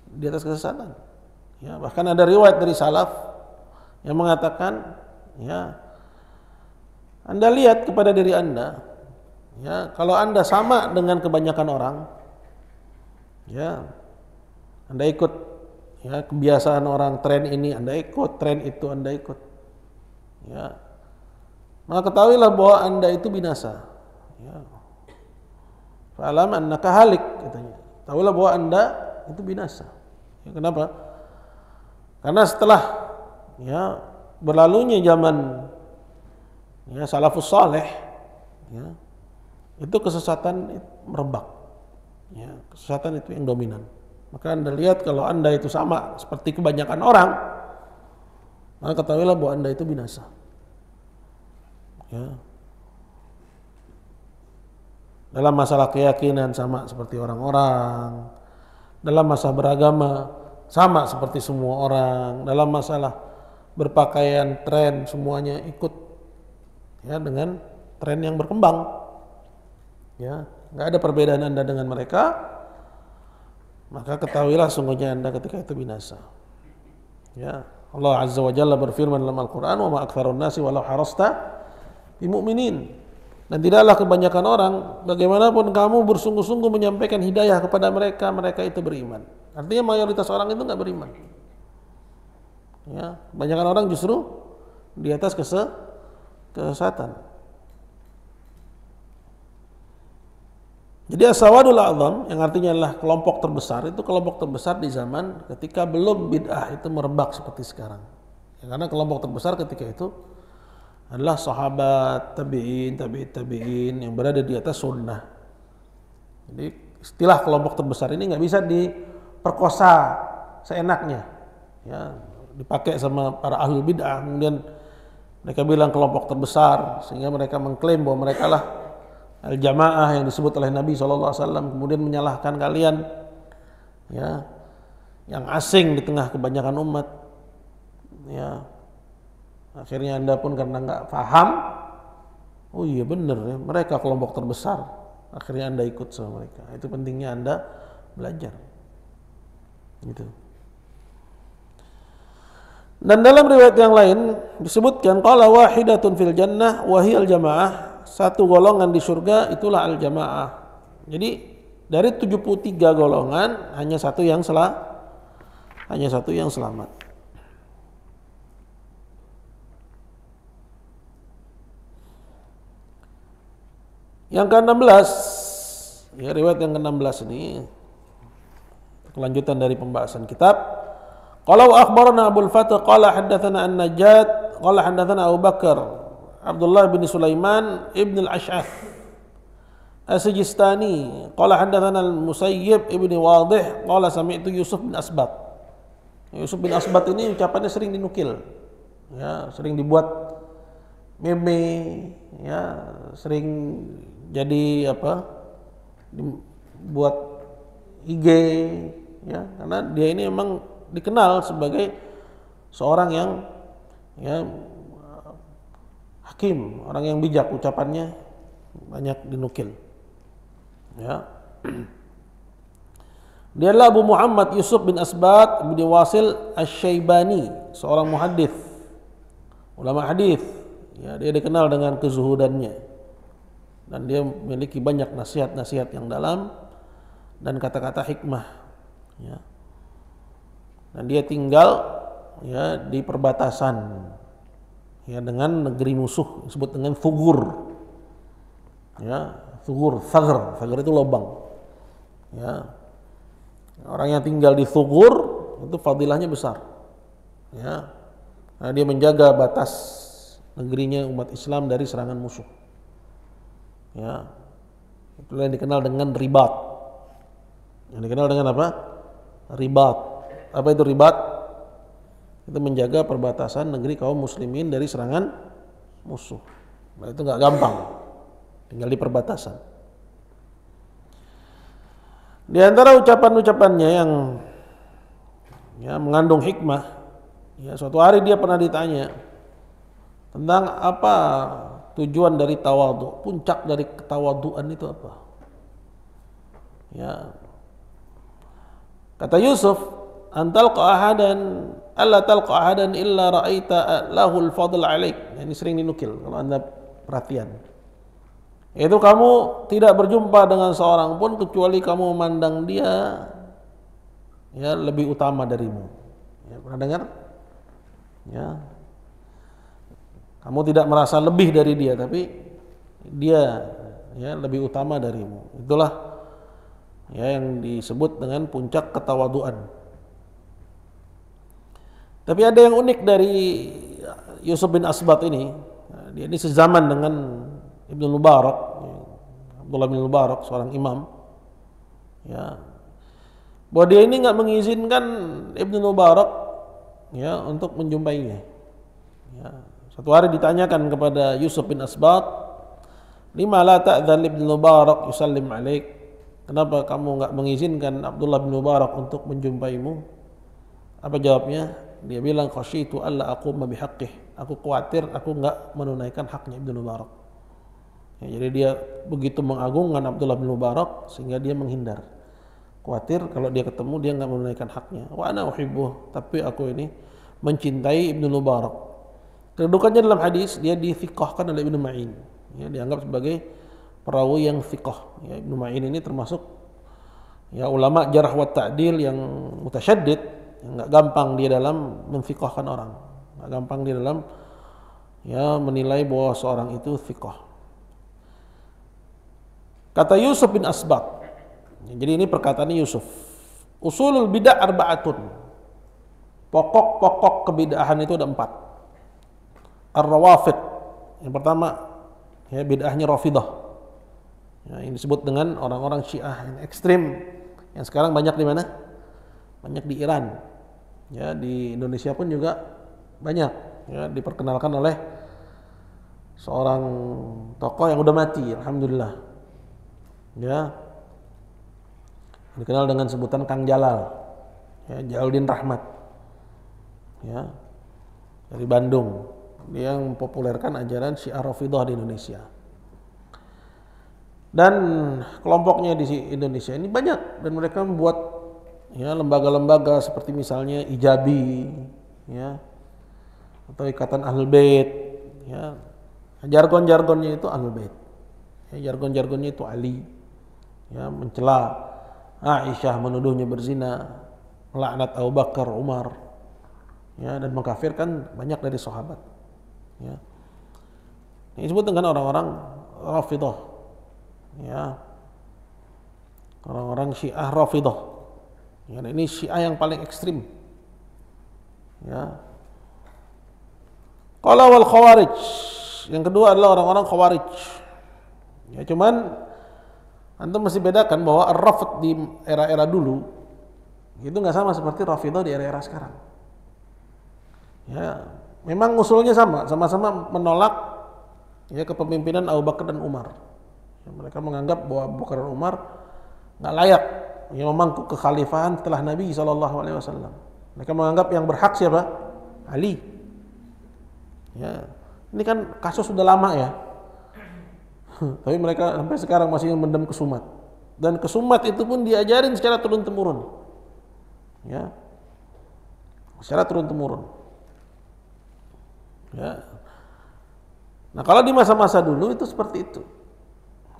Di atas kesesatan. Ya, bahkan ada riwayat dari salaf yang mengatakan, ya, Anda lihat kepada diri Anda, ya, kalau Anda sama dengan kebanyakan orang, ya, Anda ikut, ya, kebiasaan orang, tren ini Anda ikut, tren itu Anda ikut, ya, maka ketahuilah bahwa Anda itu binasa. Ya. Fa'alam annaka halik, katanya. Tahuilah bahwa Anda itu binasa. Ya, kenapa? Karena setelah ya berlalunya zaman ya salafus saleh, ya, itu kesesatan merebak. Ya, kesesatan itu yang dominan. Maka Anda lihat kalau Anda itu sama seperti kebanyakan orang, maka ketahuilah bahwa Anda itu binasa. Ya. Dalam masalah keyakinan sama seperti orang-orang, dalam masalah beragama sama seperti semua orang, dalam masalah berpakaian, tren, semuanya ikut ya dengan tren yang berkembang. Ya, nggak ada perbedaan Anda dengan mereka, maka ketahuilah sungguhnya Anda ketika itu binasa. Ya, Allah Azza wa Jalla berfirman dalam Al-Qur'an, "Wa ma aktsarun nasi walau harasta bimu'minin." Dan tidaklah kebanyakan orang, bagaimanapun kamu bersungguh-sungguh menyampaikan hidayah kepada mereka, mereka itu beriman. Artinya mayoritas orang itu nggak beriman. Ya, kebanyakan orang justru di atas kesesatan. Jadi as-sawadul a'dzam, yang artinya adalah kelompok terbesar, itu kelompok terbesar di zaman ketika belum bid'ah itu merebak seperti sekarang. Ya, karena kelompok terbesar ketika itu adalah sahabat, tabi'in yang berada di atas sunnah. Jadi istilah kelompok terbesar ini nggak bisa diperkosa seenaknya, ya, dipakai sama para ahli bid'ah. Kemudian mereka bilang kelompok terbesar sehingga mereka mengklaim bahwa mereka lah al-jamaah yang disebut oleh Nabi SAW, kemudian menyalahkan kalian, ya, yang asing di tengah kebanyakan umat, ya. Akhirnya Anda pun karena nggak paham, oh iya benar ya, mereka kelompok terbesar. Akhirnya Anda ikut sama mereka. Itu pentingnya Anda belajar. Gitu. Dan dalam riwayat yang lain disebutkan qala wahidatun fil jannah wa hiyal jamaah, satu golongan di surga itulah al jamaah. Jadi dari 73 golongan hanya satu yang selamat. Yang ke-16, ya, riwayat yang ke-16 ini kelanjutan dari pembahasan kitab. Qala wa akhbarana Abdul Fatah qala haddatsana An-Najjat qala haddatsana Abu Bakar Abdullah bin Sulaiman ibn al-Ash'ath As-Sijistani qala haddatsana Al-Musayyib ibn Wadih qala sami'tu Yusuf bin Asbat. Yusuf bin Asbat ini ucapannya sering dinukil. Ya, sering dibuat meme, ya, sering jadi buat IG, ya, karena dia ini memang dikenal sebagai seorang yang, ya, hakim, orang yang bijak, ucapannya banyak dinukil. Ya. Dia adalah Abu Muhammad Yusuf bin Asbat bin Wasil Asy-Syaibani, seorang muhaddits, ulama hadis. Ya, dia dikenal dengan kezuhudannya. Dan dia memiliki banyak nasihat-nasihat yang dalam dan kata-kata hikmah. Ya. Dan dia tinggal, ya, di perbatasan, ya, dengan negeri musuh, disebut dengan Thugur. Ya, Thugur, Thagr itu lubang. Ya. Orang yang tinggal di Thugur itu fadilahnya besar. Ya. Nah, dia menjaga batas, negerinya umat Islam dari serangan musuh. Ya, itulah yang dikenal dengan ribat. Yang dikenal dengan apa? Ribat. Apa itu ribat? Itu menjaga perbatasan negeri kaum muslimin dari serangan musuh. Nah, itu nggak gampang, tinggal di perbatasan. Di antara ucapan-ucapannya yang mengandung hikmah, suatu hari dia pernah ditanya tentang apa tujuan dari tawadhu, puncak dari ketawaduan itu apa? Kata Yusuf, antal qahadan alla talqa ahadan illa ra'aita lahul fadl alaik. Ini sering dinukil kalau Anda perhatian. Itu kamu tidak berjumpa dengan seorang pun kecuali kamu memandang dia lebih utama darimu. Pernah dengar? Kamu tidak merasa lebih dari dia, tapi dia lebih utama darimu. Itulah yang disebut dengan puncak ketawaduan. Tapi ada yang unik dari Yusuf bin Asbat ini. Dia ini sezaman dengan Ibnu Mubarak, Abdullah bin Mubarak, seorang imam. Bahwa dia ini nggak mengizinkan Ibnu Mubarak untuk menjumpainya. Satu hari ditanyakan kepada Yusuf bin Asbat, lima la ta'dzan Ibnu Mubarak yusallim alaik. Kenapa kamu nggak mengizinkan Abdullah bin Mubarak untuk menjumpaimu? Apa jawabnya? Dia bilang, khasyitu alla aquma bihaqqih. Aku khawatir aku nggak menunaikan haknya Ibnu Mubarak. Jadi dia begitu mengagungkan Abdullah bin Mubarak sehingga dia menghindar. Khawatir kalau dia ketemu dia nggak menunaikan haknya. Wa ana uhibbuh, tapi aku ini mencintai Ibnu Mubarak. Kedudukannya dalam hadis dia dithiqahkan oleh Ibnu Ma'in. Dianggap sebagai perawi yang thiqah. Ibnu Ma'in ini termasuk ulama jarh wa ta'dil yang mutasyaddid. Nggak gampang dia dalam menfiqahkan orang, nggak gampang dia dalam menilai bahwa seorang itu fiqah. Kata Yusuf bin Asbat, jadi ini perkataan Yusuf, usulul bid'ah arba'atun, pokok-pokok kebid'ahan itu ada 4. Ar-rawafid, yang pertama bid'ahnya Rafidah. Ini disebut dengan orang-orang Syiah yang ekstrim, yang sekarang banyak di mana? Banyak di Iran. Di Indonesia pun juga banyak diperkenalkan oleh seorang tokoh yang udah mati, alhamdulillah. Dikenal dengan sebutan Kang Jalal, Jalaluddin Rahmat, dari Bandung. Dia yang mempopulerkan ajaran Syiah Rafidhah di Indonesia. Dan kelompoknya di Indonesia ini banyak, dan mereka membuat lembaga-lembaga seperti misalnya Ijabi, atau Ikatan Ahlul Bait, jargon-jargonnya itu Ahlul Bait, jargon-jargonnya itu Ali, mencela Aisyah, menuduhnya berzina, melaknat Abu Bakar, Umar, dan mengkafirkan banyak dari sahabat. Ini disebut dengan orang-orang Rafidhah, orang-orang Syiah Rafidhah. Ini Syiah yang paling ekstrim. Qala wal khawarij, yang kedua adalah orang-orang khawarij. Cuman antum mesti bedakan bahwa ar-rafd di era-era dulu itu nggak sama seperti Rafidhah di era-era sekarang. Memang usulnya sama-sama menolak kepemimpinan Abu Bakar dan Umar. Mereka menganggap bahwa Abu Bakar dan Umar nggak layak memangku kekhalifahan setelah Nabi SAW. Mereka menganggap yang berhak siapa? Ali. Ini kan kasus sudah lama ya. Tapi mereka sampai sekarang masih mendem kesumat. Dan kesumat itu pun diajarin secara turun-temurun. Secara turun-temurun. Nah, kalau di masa-masa dulu itu seperti itu.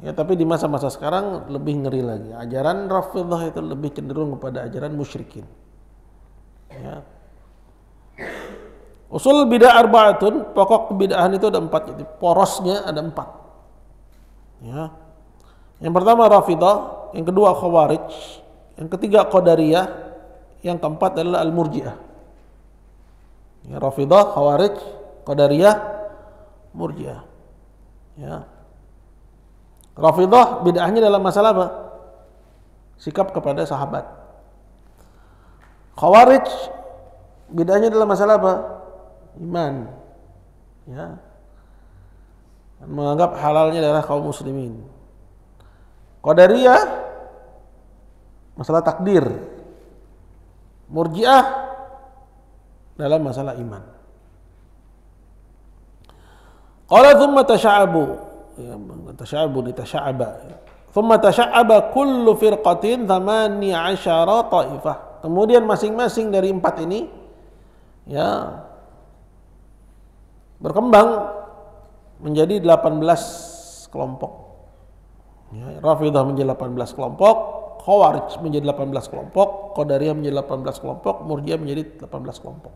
Tapi di masa-masa sekarang lebih ngeri lagi. Ajaran Rafidhah itu lebih cenderung kepada ajaran musyrikin. Usul bid'ah arba'atun, pokok kebid'ahan itu ada 4. Jadi porosnya ada 4. Yang pertama Rafidhah, yang kedua Khawarij, yang ketiga Qadariyah, yang keempat adalah Al-Murji'ah. Rafidhah, Khawarij, Qadariyah, Murji'ah. Ya. Rafidhah bid'ahnya dalam masalah apa? Sikap kepada sahabat. Khawarij bid'ahnya dalam masalah apa? Iman. Ya. Menganggap halalnya darah kaum muslimin. Qadariyah masalah takdir. Murji'ah dalam masalah iman. Qala thumma tasha'abu, ya, tasha'aba. Thumma tasha'aba kullu firqatin 18 ta'ifah. Kemudian masing-masing dari 4 ini ya berkembang menjadi 18 kelompok. Ya, Rafidhah menjadi 18 kelompok, Khawarij menjadi 18 kelompok, Qadariyah menjadi 18 kelompok, Murji'ah menjadi 18 kelompok.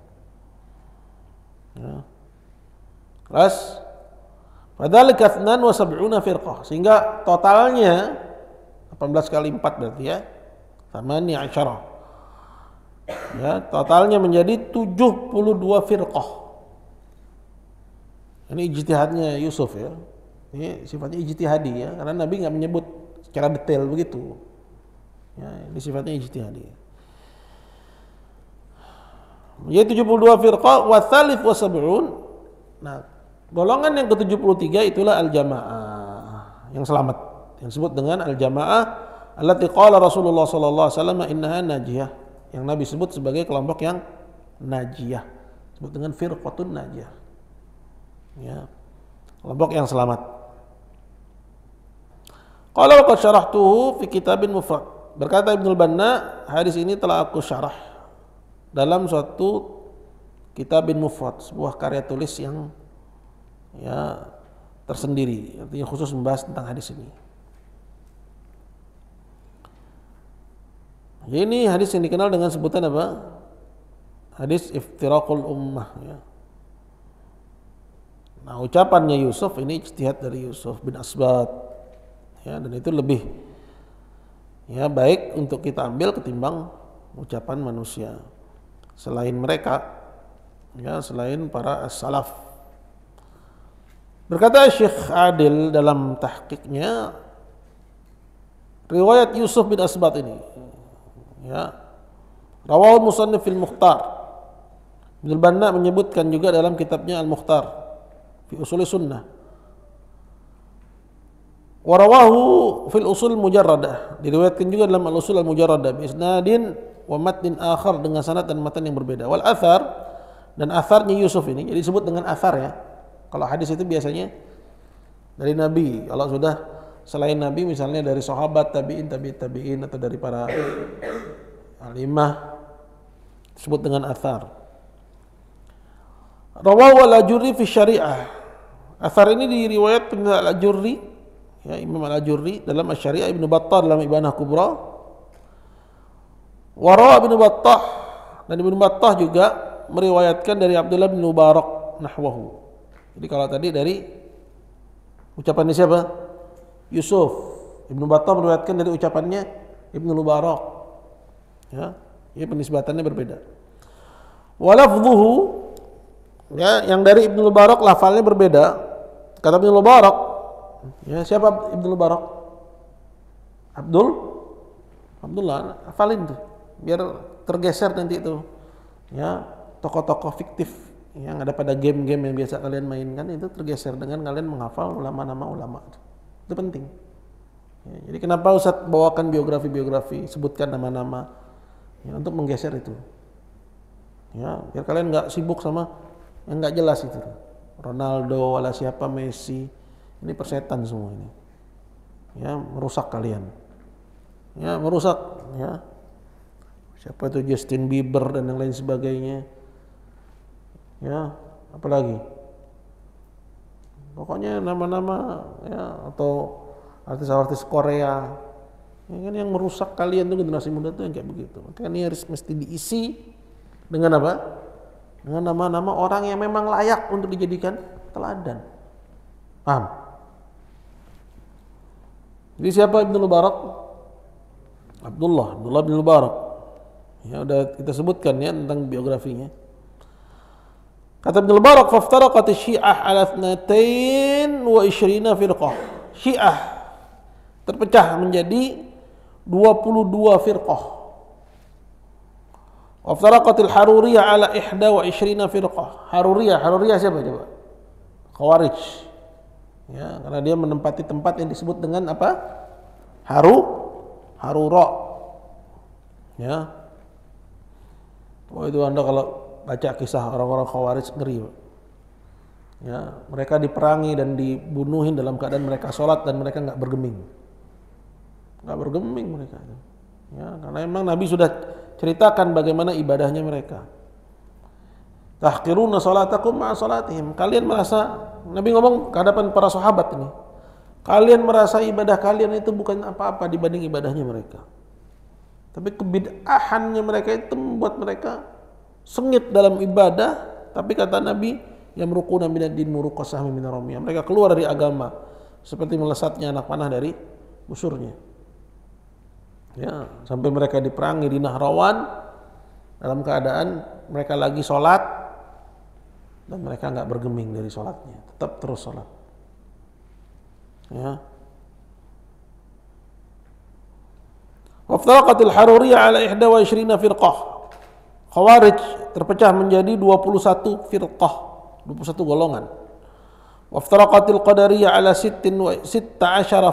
Ya. Terus fadzalika 72 firqah, sehingga totalnya 18 kali 4 berarti ya 18. Ya, totalnya menjadi 72 firqah. Ini ijtihadnya Yusuf ya. Ini sifatnya ijtihadi ya, karena Nabi nggak menyebut secara detail begitu. Ya, ini sifatnya ijtihadi. Menjadi 72 firqah wa tsalits wa sab'un. Nah, golongan yang ke-73 itulah al-jamaah, yang selamat, yang disebut dengan al-jamaah allati qala Rasulullah sallallahu alaihi wasallam innaha najiyah, yang Nabi sebut sebagai kelompok yang najiyah, disebut dengan firqatun najiyah. Ya. Kelompok yang selamat. Qala wa qad syarahtuhu fi kitabin mufrad. Berkata Ibnu Banna, hadis ini telah aku syarah dalam suatu kitabin mufrad, sebuah karya tulis yang ya tersendiri, artinya khusus membahas tentang hadis ini. Ini hadis yang dikenal dengan sebutan apa? Hadis iftiraqul ummah ya. Nah, ucapannya Yusuf ini ijtihad dari Yusuf bin Asbat. Ya, dan itu lebih ya baik untuk kita ambil ketimbang ucapan manusia selain mereka, ya, selain para as-salaf. Berkata Syekh Adil dalam tahqiqnya, riwayat Yusuf bin Asbat ini ya rawahu musannif fil Mukhtar. Ibnu Banna menyebutkan juga dalam kitabnya Al-Mukhtar fi Ushul Sunnah. Wa rawahu fil Ushul Mujarradah, diriwayatkan juga dalam Al-Usul Al-Mujarradah bi isnadin wa matnin akhar, dengan sanad dan matan yang berbeda. Wal athar, dan atharnya Yusuf ini jadi disebut dengan athar ya. Kalau hadis itu biasanya dari Nabi, kalau sudah selain Nabi misalnya dari sahabat, tabi'in atau dari para alimah disebut dengan athar. Rawahu al-Ajurri fi syariah. Athar ini diriwayatkan oleh al-Ajurri ya, Imam al-Ajurri dalam Asy-Syariah, Ibnu Battah dalam Ibanah Kubra. Wa rawa Ibnu Battah, dan Ibnu Battah juga meriwayatkan dari Abdullah bin Mubarak nahwahu. Jadi kalau tadi dari ucapannya siapa? Yusuf. Ibnu Battah meriwayatkan dari ucapannya Ibnu Mubarak. Ya, ini penisbatannya berbeda. Wa lafdhuhu, ya, yang dari Ibnu Mubarak lafalnya berbeda. Kata Ibnu Mubarak, ya, siapa Ibnu Mubarak? Abdullah, hafalin tuh biar tergeser nanti itu. Ya, tokoh-tokoh fiktif yang ada pada game-game yang biasa kalian mainkan itu tergeser dengan kalian menghafal nama ulama. Itu penting. Ya, jadi kenapa Ustaz bawakan biografi, sebutkan nama-nama ya, untuk menggeser itu. Ya, biar kalian nggak sibuk sama yang nggak jelas itu. Ronaldo, wala siapa, Messi, ini persetan semua ini. Ya, merusak kalian. Ya, merusak. Ya, siapa itu Justin Bieber dan yang lain sebagainya. Ya, apalagi. Pokoknya nama-nama ya, atau artis-artis Korea. Ya, kan yang merusak kalian tuh generasi muda tuh yang kayak begitu. Makanya ini harus mesti diisi dengan apa? Dengan nama-nama orang yang memang layak untuk dijadikan teladan. Paham? Jadi siapa Ibnu Mubarak? Abdullah bin Mubarak. Ya, udah kita sebutkan ya tentang biografinya. Kata Ibnu Mubarak, "Faftaraqat asy-Syiah ala 22 firqah." Syiah terpecah menjadi 22 firqah. Waftaraqatil Haruriyah ala 21 firqah. Haruriyah siapa coba? Khawarij. Ya, karena dia menempati tempat yang disebut dengan apa? Harura. Ya. Oh, itu Anda kalau baca kisah orang-orang Khawarij ngeri. Ya, mereka diperangi dan dibunuhin dalam keadaan mereka sholat dan mereka nggak bergeming. Nggak bergeming mereka. Ya, karena memang Nabi sudah ceritakan bagaimana ibadahnya mereka. Tahqiruna salatakum ma'a salatihim. Kalian merasa, Nabi ngomong ke hadapan para sahabat ini, kalian merasa ibadah kalian itu bukan apa-apa dibanding ibadahnya mereka. Tapi kebid'ahannya mereka itu membuat mereka sengit dalam ibadah. Tapi kata Nabi, yamruquna minad din muruqa sahmi minar ramiyah. Mereka keluar dari agama seperti melesatnya anak panah dari busurnya. Ya, sampai mereka diperangi di Nahrawan dalam keadaan mereka lagi sholat dan mereka nggak bergeming dari sholatnya, tetap terus sholat. Ya. Waftaraqatil Haruriyah ala 21 firqah. Khawarij terpecah menjadi 21 firqah, 21 golongan. Waftaraqatil Qadariyah ala 16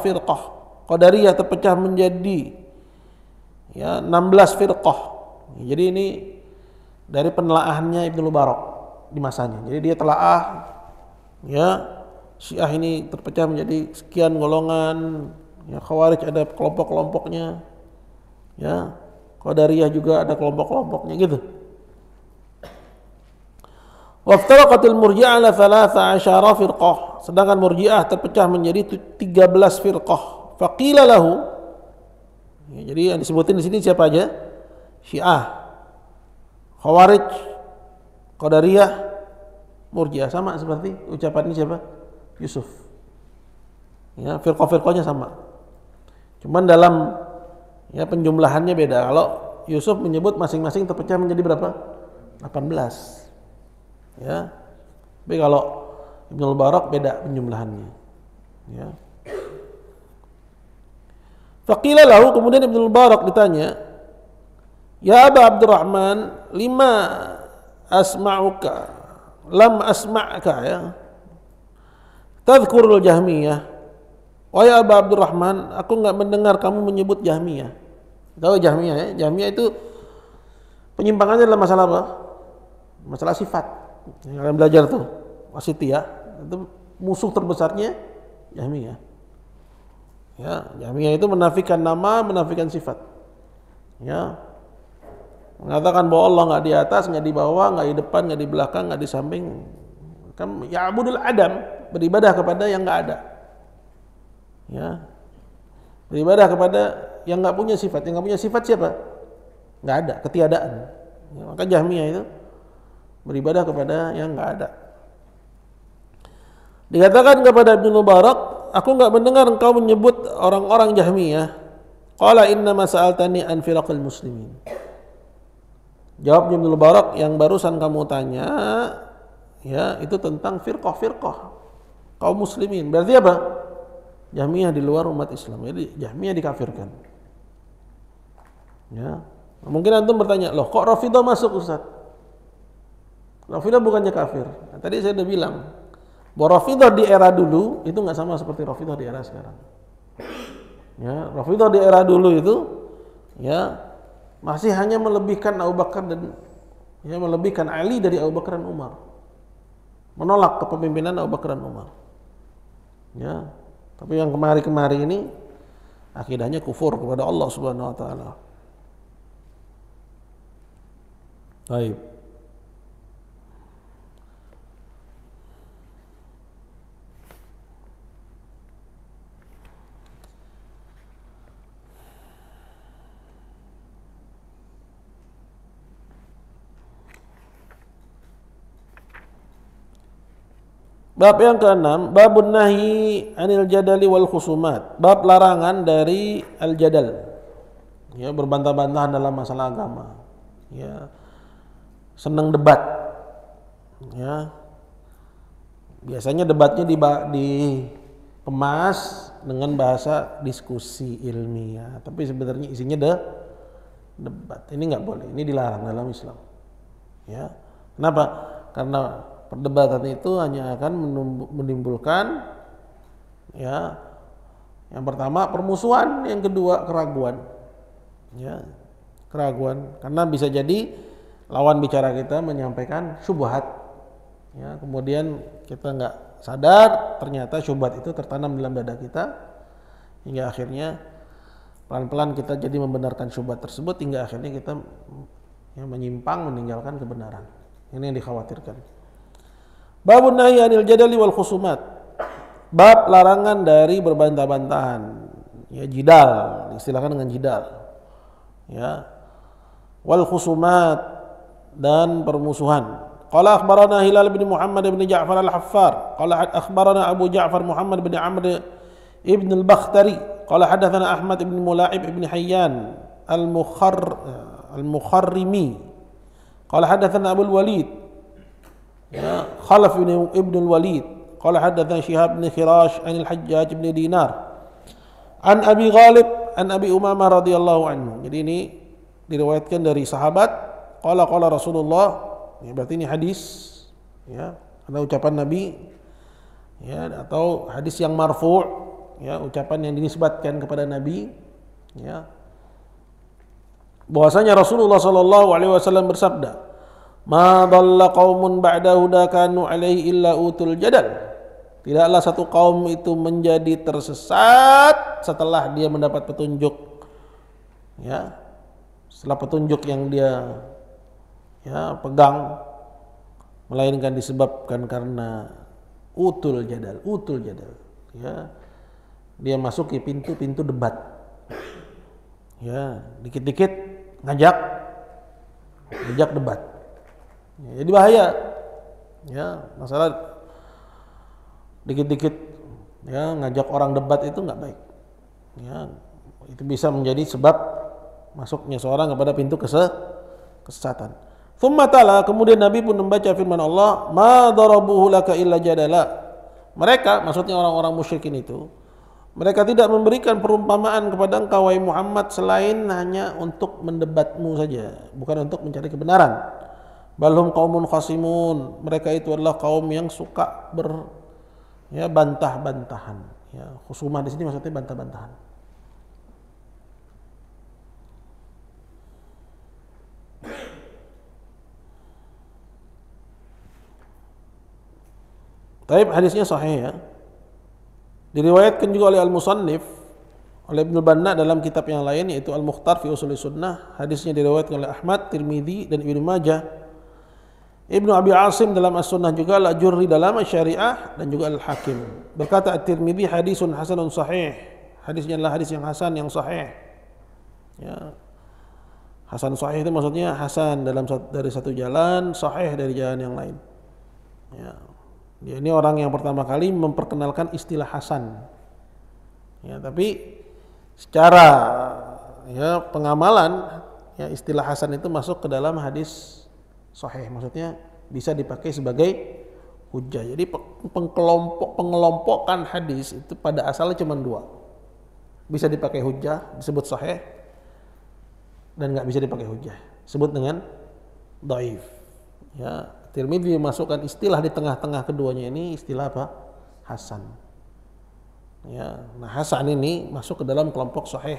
firqah. Qadariyah terpecah menjadi 16 firqah. Jadi ini dari penelaahannya Ibnu Mubarak di masanya. Jadi dia telaah, ya, Syiah ini terpecah menjadi sekian golongan. Ya, Khawarij ada kelompok-kelompoknya. Ya, Qadariyah juga ada kelompok-kelompoknya gitu. Waftaraqatil Murji'ah ala 13 firqah. Sedangkan Murji'ah terpecah menjadi 13 firqah. Faqila lahu, ya, jadi yang disebutin di sini siapa aja? Syiah, Khawarij, Qadariyah, Murji'ah, sama seperti ucapan ini siapa? Yusuf. Ya, firqah-firqahnya sama. Cuman dalam penjumlahannya beda. Kalau Yusuf menyebut masing-masing terpecah menjadi berapa? 18. Ya. Tapi kalau Ibnu Mubarak beda penjumlahannya. Ya. Faqila lahu, kemudian Ibnu Mubarak ditanya, "Ya Aba Abdurrahman, lima asma'uka lam asma'ka ya tadhkurul Jahmiyah." Wahai Aba Abdurrahman, aku enggak mendengar kamu menyebut Jahmiyah. Tahu Jahmiyah ya? Jahmiyah itu penyimpangannya dalam masalah apa? Masalah sifat. Yang kalian belajar tuh, wasitiyah, itu musuh terbesarnya Jahmiyah. Ya, Jahmiyah itu menafikan nama, menafikan sifat. Ya. Mengatakan bahwa Allah enggak di atas, enggak di bawah, enggak di depan, enggak di belakang, enggak di samping. Kan ya'budul adam, beribadah kepada yang enggak ada. Ya. Beribadah kepada yang enggak punya sifat. Yang enggak punya sifat siapa? Enggak ada, ketiadaan. Ya, maka Jahmiyah itu beribadah kepada yang enggak ada. Dikatakan kepada Ibnu Mubarak, aku enggak mendengar engkau menyebut orang-orang Jahmiyah. Qala inna ma sa'altani an firaqil muslimin. Jawab Ibnu Mubarak, yang barusan kamu tanya ya itu tentang firqah-firqah kaum muslimin. Berarti apa? Jahmiyah di luar umat Islam. Jadi Jahmiyah dikafirkan. Ya. Mungkin antum bertanya, "Loh, kok Rafidhah masuk, Ustaz?" Rafidhah bukannya kafir. Nah, tadi saya udah bilang bahwa Rafidhah di era dulu itu nggak sama seperti Rafidhah di era sekarang. Ya, Rafidhah di era dulu itu ya masih hanya melebihkan Abu Bakar dan ya melebihkan Ali dari Abu Bakar dan Umar. Menolak kepemimpinan Abu Bakar dan Umar. Ya, tapi yang kemari-kemari ini akidahnya kufur kepada Allah Subhanahu wa taala. Baik. Bab yang ke-6, babun nahi anil jadali wal khusumat. Bab larangan dari al-jadal. Ya, berbantah-bantahan dalam masalah agama. Ya. Senang debat. Ya. Biasanya debatnya dikemas dengan bahasa diskusi ilmiah, tapi sebenarnya isinya debat. Ini nggak boleh, ini dilarang dalam Islam. Ya. Kenapa? Karena perdebatan itu hanya akan menimbulkan ya, yang pertama permusuhan, yang kedua keraguan. Ya, keraguan karena bisa jadi lawan bicara kita menyampaikan syubhat. Ya, kemudian kita nggak sadar ternyata syubhat itu tertanam dalam dada kita hingga akhirnya pelan-pelan kita jadi membenarkan syubhat tersebut hingga akhirnya kita menyimpang meninggalkan kebenaran. Ini yang dikhawatirkan. Babun nahyi anil jadali wal khusumat. Bab larangan dari berbantah-bantahan. Ya, jidal, istilahkan dengan jidal. Ya. Wal khusumat dan permusuhan. Qala akhbarana Hilal bin Muhammad bin Ja'far al-Haffar. Qala akhbarana Abu Ja'far Muhammad bin Amr ibn al-Bakhtari. Qala hadatsana Ahmad ibn Mula'ib ibn Hayyan al-Mukharrimi. Qala hadatsana Abu al-Walid ya, Khalaf ibn al-Walid. Qala hadatsana Shihab bin Khirash an al-Hajjaj bin Dinar an Abi Ghalib an Abi Umamah radhiyallahu anhu. Jadi ini diriwayatkan dari sahabat. Qala Rasulullah. Ya, berarti ini hadis ya, ada ucapan Nabi ya, atau hadis yang marfu' ya, ucapan yang dinisbatkan kepada Nabi ya, bahwasanya Rasulullah sallallahu alaihi wasallam bersabda, "Ma dhalla qaumun ba'da huda kanu alaihi illa utul jadal." Tidaklah satu kaum itu menjadi tersesat setelah dia mendapat petunjuk. Ya. Setelah petunjuk yang dia ya pegang, melainkan disebabkan karena utul jadal. Ya. Dia masuk ke pintu-pintu debat. Ya, dikit-dikit ngajak debat. Ya, jadi bahaya. Ya, masalah dikit-dikit ya ngajak orang debat itu nggak baik. Ya, itu bisa menjadi sebab masuknya seorang kepada pintu kesesatan. Thumma ta'ala, kemudian Nabi pun membaca firman Allah, "Ma darabuhu laka illa jadala." Mereka, maksudnya orang-orang musyrikin itu, mereka tidak memberikan perumpamaan kepada engkau wahai Muhammad selain hanya untuk mendebatmu saja, bukan untuk mencari kebenaran. Balhum qaumun khasimun, mereka itu adalah kaum yang suka bantah-bantahan. Ya, khusumah di sini maksudnya bantah-bantahan. Taib, hadisnya sahih ya. Diriwayatkan juga oleh Al-Musannif, oleh Ibnu Banna dalam kitab yang lain yaitu Al-Mukhtar fi Ushul Sunnah. Hadisnya diriwayatkan oleh Ahmad, Tirmidzi dan Ibnu Majah. Ibnu Abi Asim dalam As-Sunnah juga, Al-Ajurri dalam Asy-Syari'ah dan juga Al-Hakim. Berkata At-Tirmidzi, hadisun hasanun sahih. Hadisnya adalah hadis yang hasan yang sahih. Ya. Hasan sahih itu maksudnya hasan dari satu jalan, sahih dari jalan yang lain. Ya. Dia ini orang yang pertama kali memperkenalkan istilah hasan. Ya, tapi secara ya pengamalan ya istilah hasan itu masuk ke dalam hadis sahih. Maksudnya bisa dipakai sebagai hujjah. Jadi pengelompokan hadis itu pada asalnya cuma dua. Bisa dipakai hujjah, disebut sahih, dan nggak bisa dipakai hujjah, sebut dengan dhaif. Ya, Tirmidzi memasukkan istilah di tengah-tengah keduanya ini, istilah apa? Hasan. Ya, nah hasan ini masuk ke dalam kelompok sahih.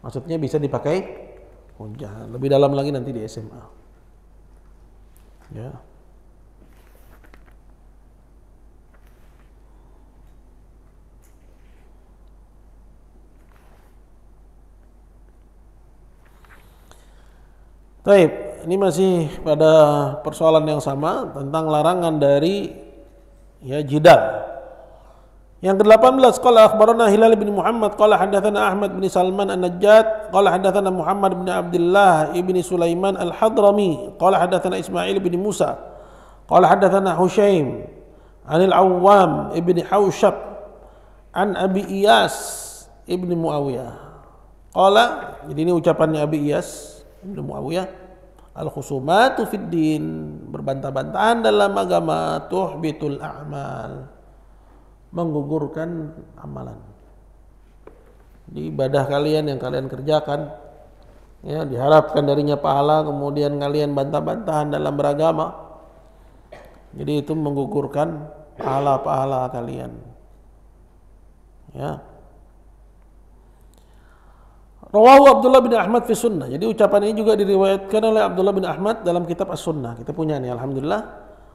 Maksudnya bisa dipakai hujjah. Lebih dalam lagi nanti di SMA. Ya. Baik, ini masih pada persoalan yang sama tentang larangan dari ya jidal. Yang ke-18, qala akhbarana Hilal bin Muhammad qala hadatsana Ahmad bin Salman An-Najjad qala hadatsana Muhammad bin Abdullah ibn Sulaiman Al-Hadrami qala hadatsana Ismail bin Musa qala hadatsana Hushaim anil Awwam ibn Haushab an Abi Iyas ibn Muawiyah qala. Jadi ini ucapannya Abi Iyas ibn Muawiyah, Al-khusumatu fid din, berbantah-bantahan dalam agama, tuhbitul a'mal, menggugurkan amalan. Di ibadah kalian yang kalian kerjakan, ya, diharapkan darinya pahala, kemudian kalian bantah-bantahan dalam beragama, jadi itu menggugurkan pahala-pahala kalian. Ya. Rawahu Abdullah bin Ahmad fi sunnah. Jadi ucapan ini juga diriwayatkan oleh Abdullah bin Ahmad dalam kitab As-Sunnah. Kita punya nih, alhamdulillah.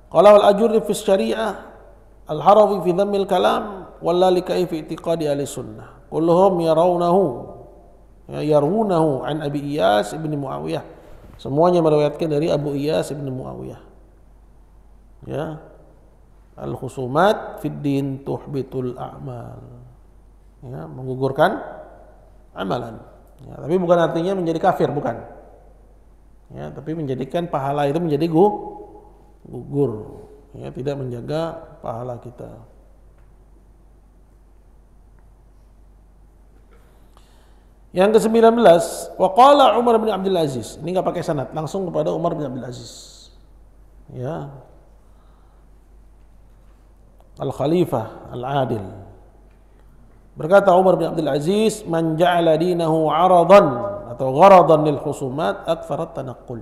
Qala al-Ajurri fi syariah, al-Harawi fi dhammil kalam, wal Lalikai fi i'tiqadi ahli sunnah. Kulluhum yarunahu an Abi Iyas ibn Muawiyah. Semuanya meriwayatkan dari Abu Iyas ibn Muawiyah. Ya. Al-khusumat fid din tuhbitul a'mal. Ya, menggugurkan amalan. Ya, tapi bukan artinya menjadi kafir, bukan. Ya, tapi menjadikan pahala itu menjadi gugur. Ya, tidak menjaga pahala kita. Yang ke-19, waqala Umar bin Abdul Aziz. Ini enggak pakai sanad, langsung kepada Umar bin Abdul Aziz. Ya. Al-Khalifah Al-Adil. Berkata Umar bin Abdul Aziz, "Man ja'ala dinahu 'aradan atau gharadan lil khusumat aktsara tanaqqul."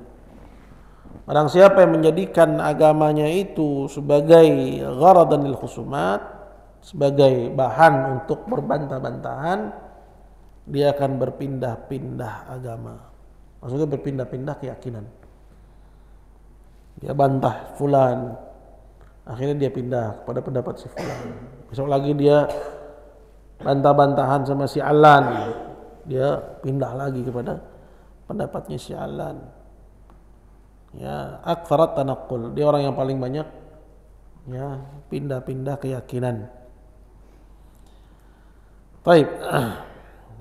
Barang siapa yang menjadikan agamanya itu sebagai gharadan lil khusumat, sebagai bahan untuk berbantah-bantahan, dia akan berpindah-pindah agama. Maksudnya berpindah-pindah keyakinan. Dia bantah fulan, akhirnya dia pindah kepada pendapat si fulan. Besok lagi dia bantah-bantahan sama si Alan, dia pindah lagi kepada pendapatnya si Alan. Ya, aktsarat tanaqqul, dia orang yang paling banyak ya pindah-pindah keyakinan. Baik.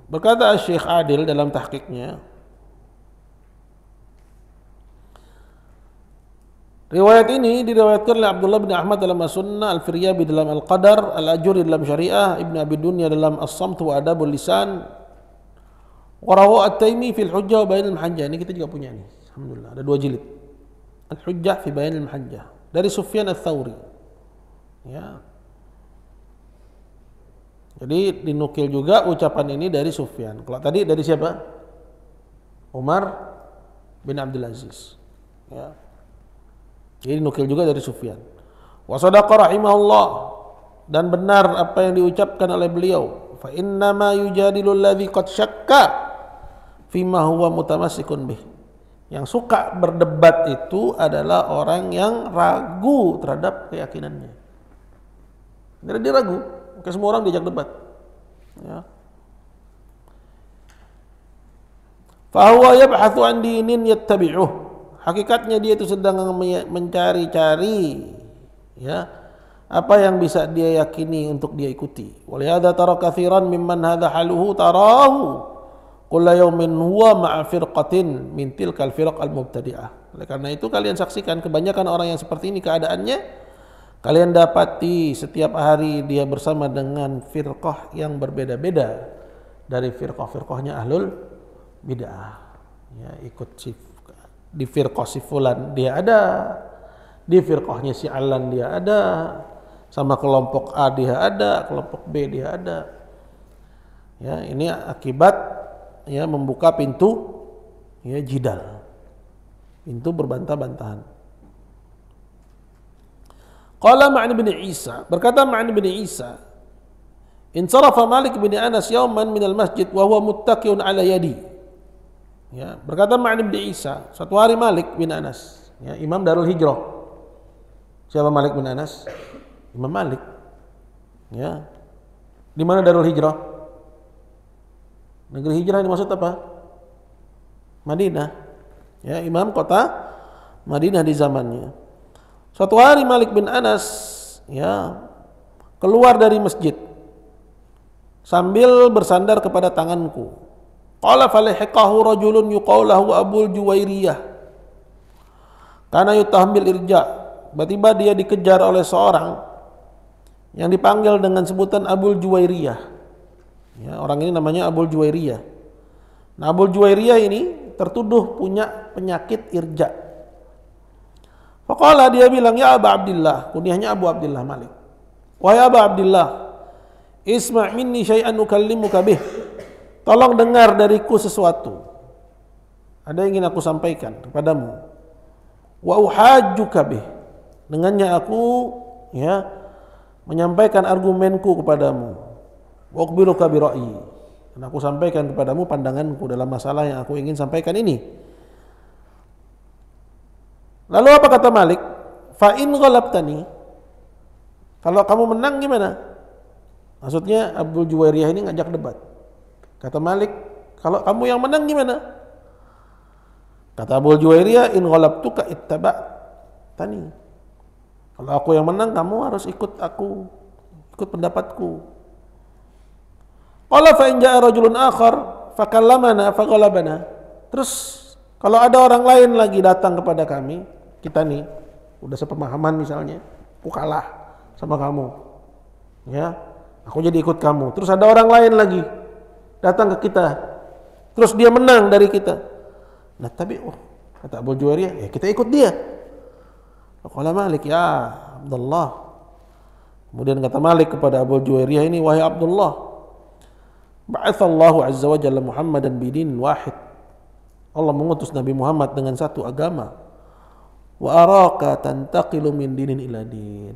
Berkata Syekh Adil dalam tahqiqnya, riwayat ini diriwayatkan oleh Abdullah bin Ahmad dalam As-Sunnah, Al-Firyabi dalam Al-Qadar, Al-Ajuri dalam Syariah, Ibn Abi Dunya dalam As-Samt wa Adabul Lisan, wa rawahu At-Taimi fil Hujjah wa Bayan al-Mahajjah. Ini kita juga punya nih. Alhamdulillah, ada 2 jilid. Al-Hujjah fi Bayan al-Mahajjah dari Sufyan Ats-Tsauri. Ya. Jadi dinukil juga ucapan ini dari Sufyan. Kalau tadi dari siapa? Umar bin Abdul Aziz. Ya. Jadi nukil juga dari Sufyan. Wa sadaqa rahimahullah, dan benar apa yang diucapkan oleh beliau. Fa inna ma yujadilu alladhi qad syakka fima huwa mutamassikun bih. Yang suka berdebat itu adalah orang yang ragu terhadap keyakinannya. Jadi dia ragu, maka semua orang diajak debat. Ya. Fa huwa yabhathu an dinin yattabi'uh. Hakikatnya dia itu sedang mencari-cari ya apa yang bisa dia yakini untuk dia ikuti. Walihada tara katsiran mimman hadha haluhu tarahu kulla yawmin huwa ma'a firqatin min tilkal firaq al-mubtadi'ah. Oleh karena itu kalian saksikan kebanyakan orang yang seperti ini keadaannya, kalian dapati setiap hari dia bersama dengan firqah yang berbeda-beda dari firqah-firqahnya ahlul bid'ah. Ya, ikut di firqah si fulan dia ada, di firqahnya si Alan dia ada, sama kelompok A dia ada, kelompok B dia ada. Ya, ini akibat ya membuka pintu ya jidal, pintu berbantah-bantahan. Qala Ma'an bin Isa, berkata Ma'an bin Isa, insarafa Malik bin Anas yawman minal masjid wa huwa muttaqiun ala yadi. Ya, berkata Ma'an bin Isa, suatu hari Malik bin Anas, ya, Imam Darul Hijrah. Siapa Malik bin Anas? Imam Malik. Ya. Di mana Darul Hijrah? Negeri hijrah ini maksud apa? Madinah. Ya, imam kota Madinah di zamannya. Suatu hari Malik bin Anas ya keluar dari masjid sambil bersandar kepada tanganku. Qala falahiqahu rajulun yuqalu Abul Juwairiyah. Karena yutahambil irja. Tiba-tiba dia dikejar oleh seorang yang dipanggil dengan sebutan Abul Juwairiyah. Ya, orang ini namanya Abul Juwairiyah. Nah, Abul Juwairiyah ini tertuduh punya penyakit irja. Faqala, dia bilang, ya Aba Abdillah, kunyahnya Abu Abdillah Malik. Wahai Aba Abdillah, isma' minni syai'an ukallimuka bih. Tolong dengar dariku sesuatu. Ada yang ingin aku sampaikan kepadamu. Wa uhajjuka bih. Dengannya aku menyampaikan argumenku kepadamu. Wa ukhbiruka bi ra'yi. Dan aku sampaikan kepadamu pandanganku dalam masalah yang aku ingin sampaikan ini. Lalu apa kata Malik? Fa in ghalabtani. Kalau kamu menang gimana? Maksudnya Abdul Juwairiyah ini ngajak debat. Kata Malik, kalau kamu yang menang gimana? Kata Abdul Juwairiyah, in ghalabtuka ittaba'tani. Kalau aku yang menang, kamu harus ikut aku, ikut pendapatku. Qala fa in ja'a rajulun akhar fakallamana faghalabana. Terus kalau ada orang lain lagi datang kepada kami, kita nih udah sepemahaman misalnya, aku kalah sama kamu. Ya, aku jadi ikut kamu. Terus ada orang lain lagi datang ke kita. Terus dia menang dari kita. Nah, tapi kata Abu Juwairiyah, ya kita ikut dia. Qala Malik, ya Abdullah. Kemudian kata Malik kepada Abu Juwairiyah ini, wahai Abdullah, ba'atsallahu azza wa jalla Muhammadan bidinin wahid. Allah mengutus Nabi Muhammad dengan satu agama. Wa araka tantaqilu min dinin ila din.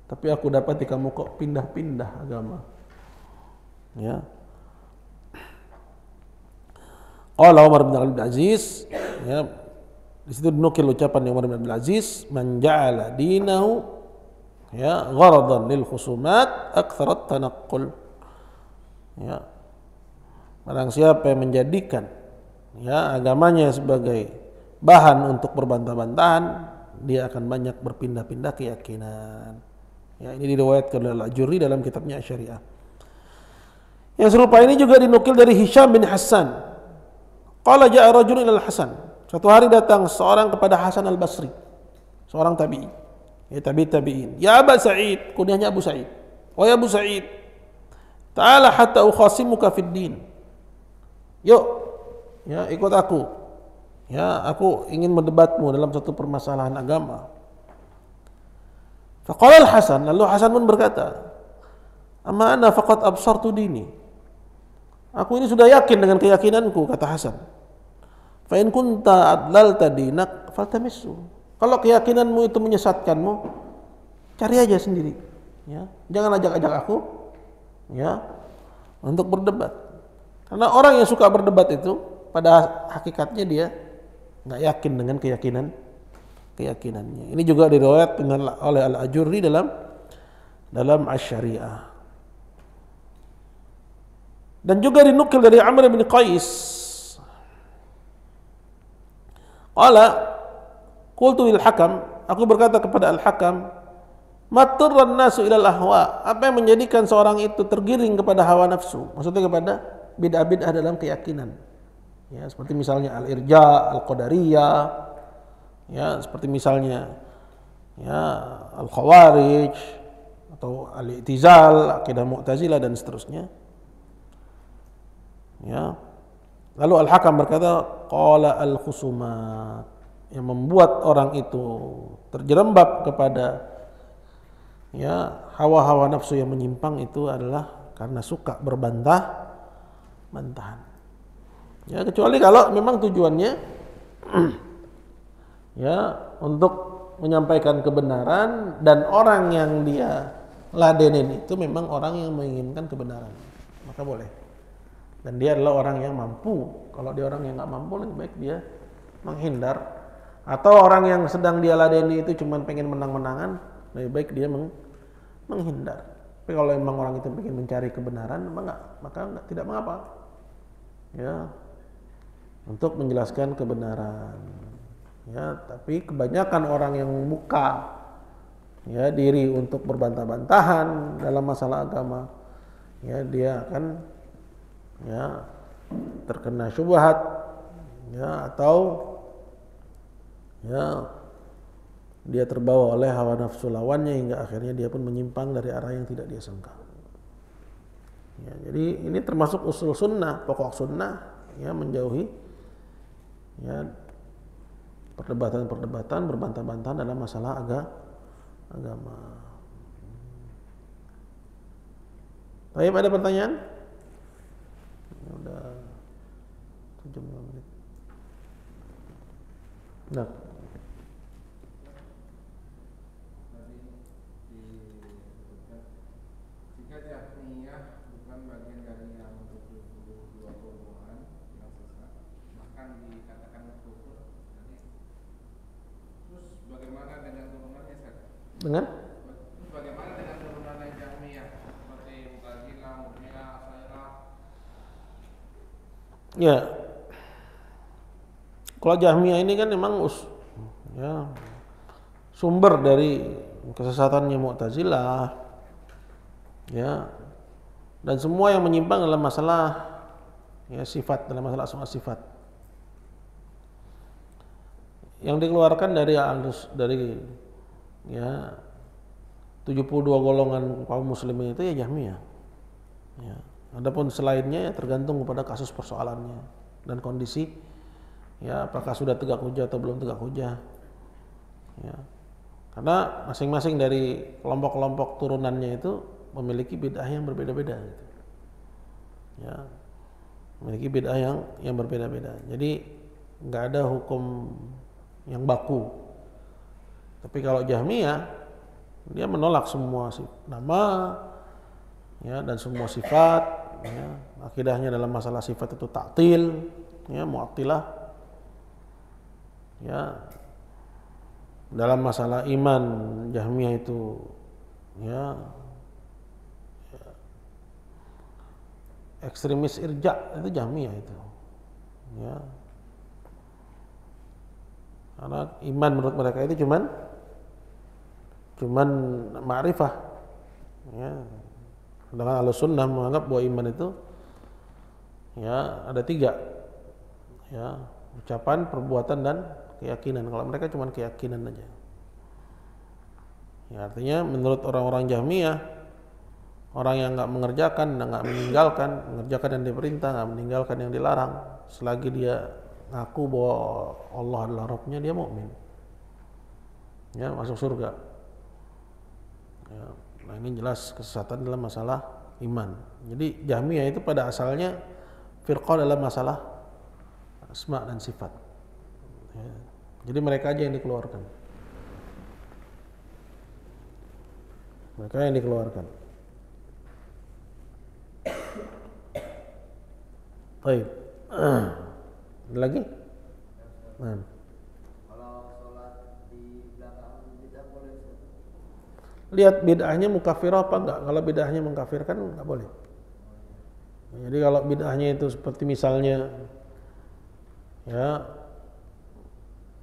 Tapi aku dapati kamu kok pindah-pindah agama. Ya. Qala Umar bin Abdul Aziz, ya, di situ dinukil ucapan Umar bin Abdul Aziz, man ja'ala dinahu gharadan lil khusumat aktsarat tanaqqul. Ya. Barang siapa yang menjadikan agamanya sebagai bahan untuk berbantah-bantahan, dia akan banyak berpindah-pindah keyakinan. Ya, ini diriwayatkan oleh Al-Ajurri dalam kitabnya Syariah. Yang serupa ini juga dinukil dari Hisham bin Hassan. Qala ja'a rajulun ilal Hasan. Suatu hari datang seorang kepada Hasan al-Basri, seorang tabi'i. Tabi'in. Ya Aba Sa'id, kunyahnya Abu Sa'id. Wahai Abu Sa'id, ta'ala hatta ukhasimuka fid din. Yuk, ikut aku. Aku ingin mendebatmu dalam satu permasalahan agama. Faqala al-Hasan, lalu Hasan pun berkata, amma ana faqad absartu dini. Aku ini sudah yakin dengan keyakinanku, kata Hasan. Fa in kunta adlalta dinak faltamissu. Kalau keyakinanmu itu menyesatkanmu, cari aja sendiri. Ya, jangan ajak-ajak aku untuk berdebat. Karena orang yang suka berdebat itu pada hakikatnya dia nggak yakin dengan keyakinannya. Ini juga diriwayatkan oleh Al-Ajurri dalam Asy-Syariah. Dan juga dinukil dari Amr bin Qais. Qala qultu lil Hakam, aku berkata kepada Al-Hakam, maturran nasu ilal ahwa. Apa yang menjadikan seorang itu tergiring kepada hawa nafsu? Maksudnya kepada bid'ah-bid'ah dalam keyakinan. Ya, seperti misalnya al-irja, al-qadariyah, seperti misalnya al-khawarij atau al-i'tizal, akidah mu'tazilah dan seterusnya. Lalu Al-Hakam berkata, qala al-khusumat, yang membuat orang itu terjerembab kepada hawa-hawa nafsu yang menyimpang itu adalah karena suka berbantah-bantahan. Kecuali kalau memang tujuannya untuk menyampaikan kebenaran dan orang yang dia ladenin itu memang orang yang menginginkan kebenaran, maka boleh. Dan dia adalah orang yang mampu. Kalau dia orang yang nggak mampu, lebih baik dia menghindar. Atau orang yang sedang dia ladeni itu cuma pengen menang-menangan, lebih baik dia menghindar. Tapi kalau memang orang itu pengen mencari kebenaran, maka tidak mengapa. Untuk menjelaskan kebenaran. Tapi kebanyakan orang yang membuka diri untuk berbantah-bantahan dalam masalah agama, dia akan terkena syubhat atau dia terbawa oleh hawa nafsu lawannya hingga akhirnya dia pun menyimpang dari arah yang tidak dia sangka. Jadi ini termasuk usul sunnah, pokok sunnah, menjauhi Ya, perdebatan-perdebatan, berbantah-bantahan dalam masalah agama. Baik, ada pertanyaan? Ya, udah 7 menit. Nah, jika Jahmiyah bukan bagian dari yang 22 golongan yang sesat, bahkan dikatakan kufur. Terus bagaimana dengan turunannya, Ustaz? dengan Terus bagaimana dengan turunannya Jahmiyah seperti Mu'tazilah, Mu'tazilah, Asy'ariyah? ya, kalau Jahmiyah ini kan memang ya, sumber dari kesesatannya Mu'tazilah, ya, dan semua yang menyimpang dalam masalah ya sifat, dalam masalah asma sifat, yang dikeluarkan dari ya 72 golongan kaum muslimin itu ya Jahmiyah. Ya. Adapun selainnya ya tergantung kepada kasus persoalannya dan kondisi, ya apakah sudah tegak hujah atau belum tegak hujah. Ya. Karena masing-masing dari kelompok-kelompok turunannya itu memiliki bid'ah yang berbeda-beda gitu. Ya. Memiliki bid'ah yang berbeda-beda. Jadi nggak ada hukum yang baku. Tapi kalau Jahmiyah, dia menolak semua nama, ya, dan semua sifat. Ya. Akidahnya dalam masalah sifat itu ta'til, ya, mu'attilah. Ya. Dalam masalah iman, Jahmiyah itu ya ekstremis irja, itu Jahmiyah itu. Ya. Karena iman menurut mereka itu cuman ma'rifah. Ya. Sedangkan Ahlussunnah menganggap bahwa iman itu ya ada 3. Ya, ucapan, perbuatan, dan keyakinan. Kalau mereka cuma keyakinan aja. Ya, artinya menurut orang-orang Jahmiyah, orang yang nggak mengerjakan dan nggak meninggalkan, mengerjakan yang diperintah, nggak meninggalkan yang dilarang, selagi dia ngaku bahwa Allah adalah Rabb-nya, dia mukmin. Ya, masuk surga. Ya, nah ini jelas kesesatan dalam masalah iman. Jadi Jahmiyah itu pada asalnya firqah dalam masalah asma dan sifat. Ya, jadi mereka aja yang dikeluarkan. Mereka yang dikeluarkan. Baik. Ada lagi? Nah. Kalau sholat di belakang bid'ah boleh? Lihat bid'ahnya mukafirah apa enggak. Kalau bid'ahnya mengkafirkan enggak boleh. Jadi kalau bid'ahnya itu seperti misalnya ya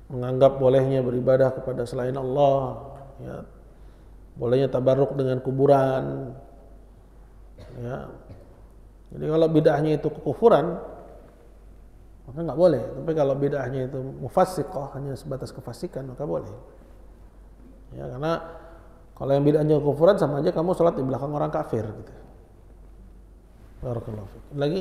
menganggap bolehnya beribadah kepada selain Allah, ya bolehnya tabarruk dengan kuburan, ya. Jadi kalau bid'ahnya itu kekufuran, maka nggak boleh. Tapi kalau bid'ahnya itu mufassiqah, hanya sebatas kefasikan, maka boleh. Ya, karena kalau yang bid'ahnya kekufuran sama aja kamu sholat di belakang orang kafir gitu. Barakallahu fiik. Lagi?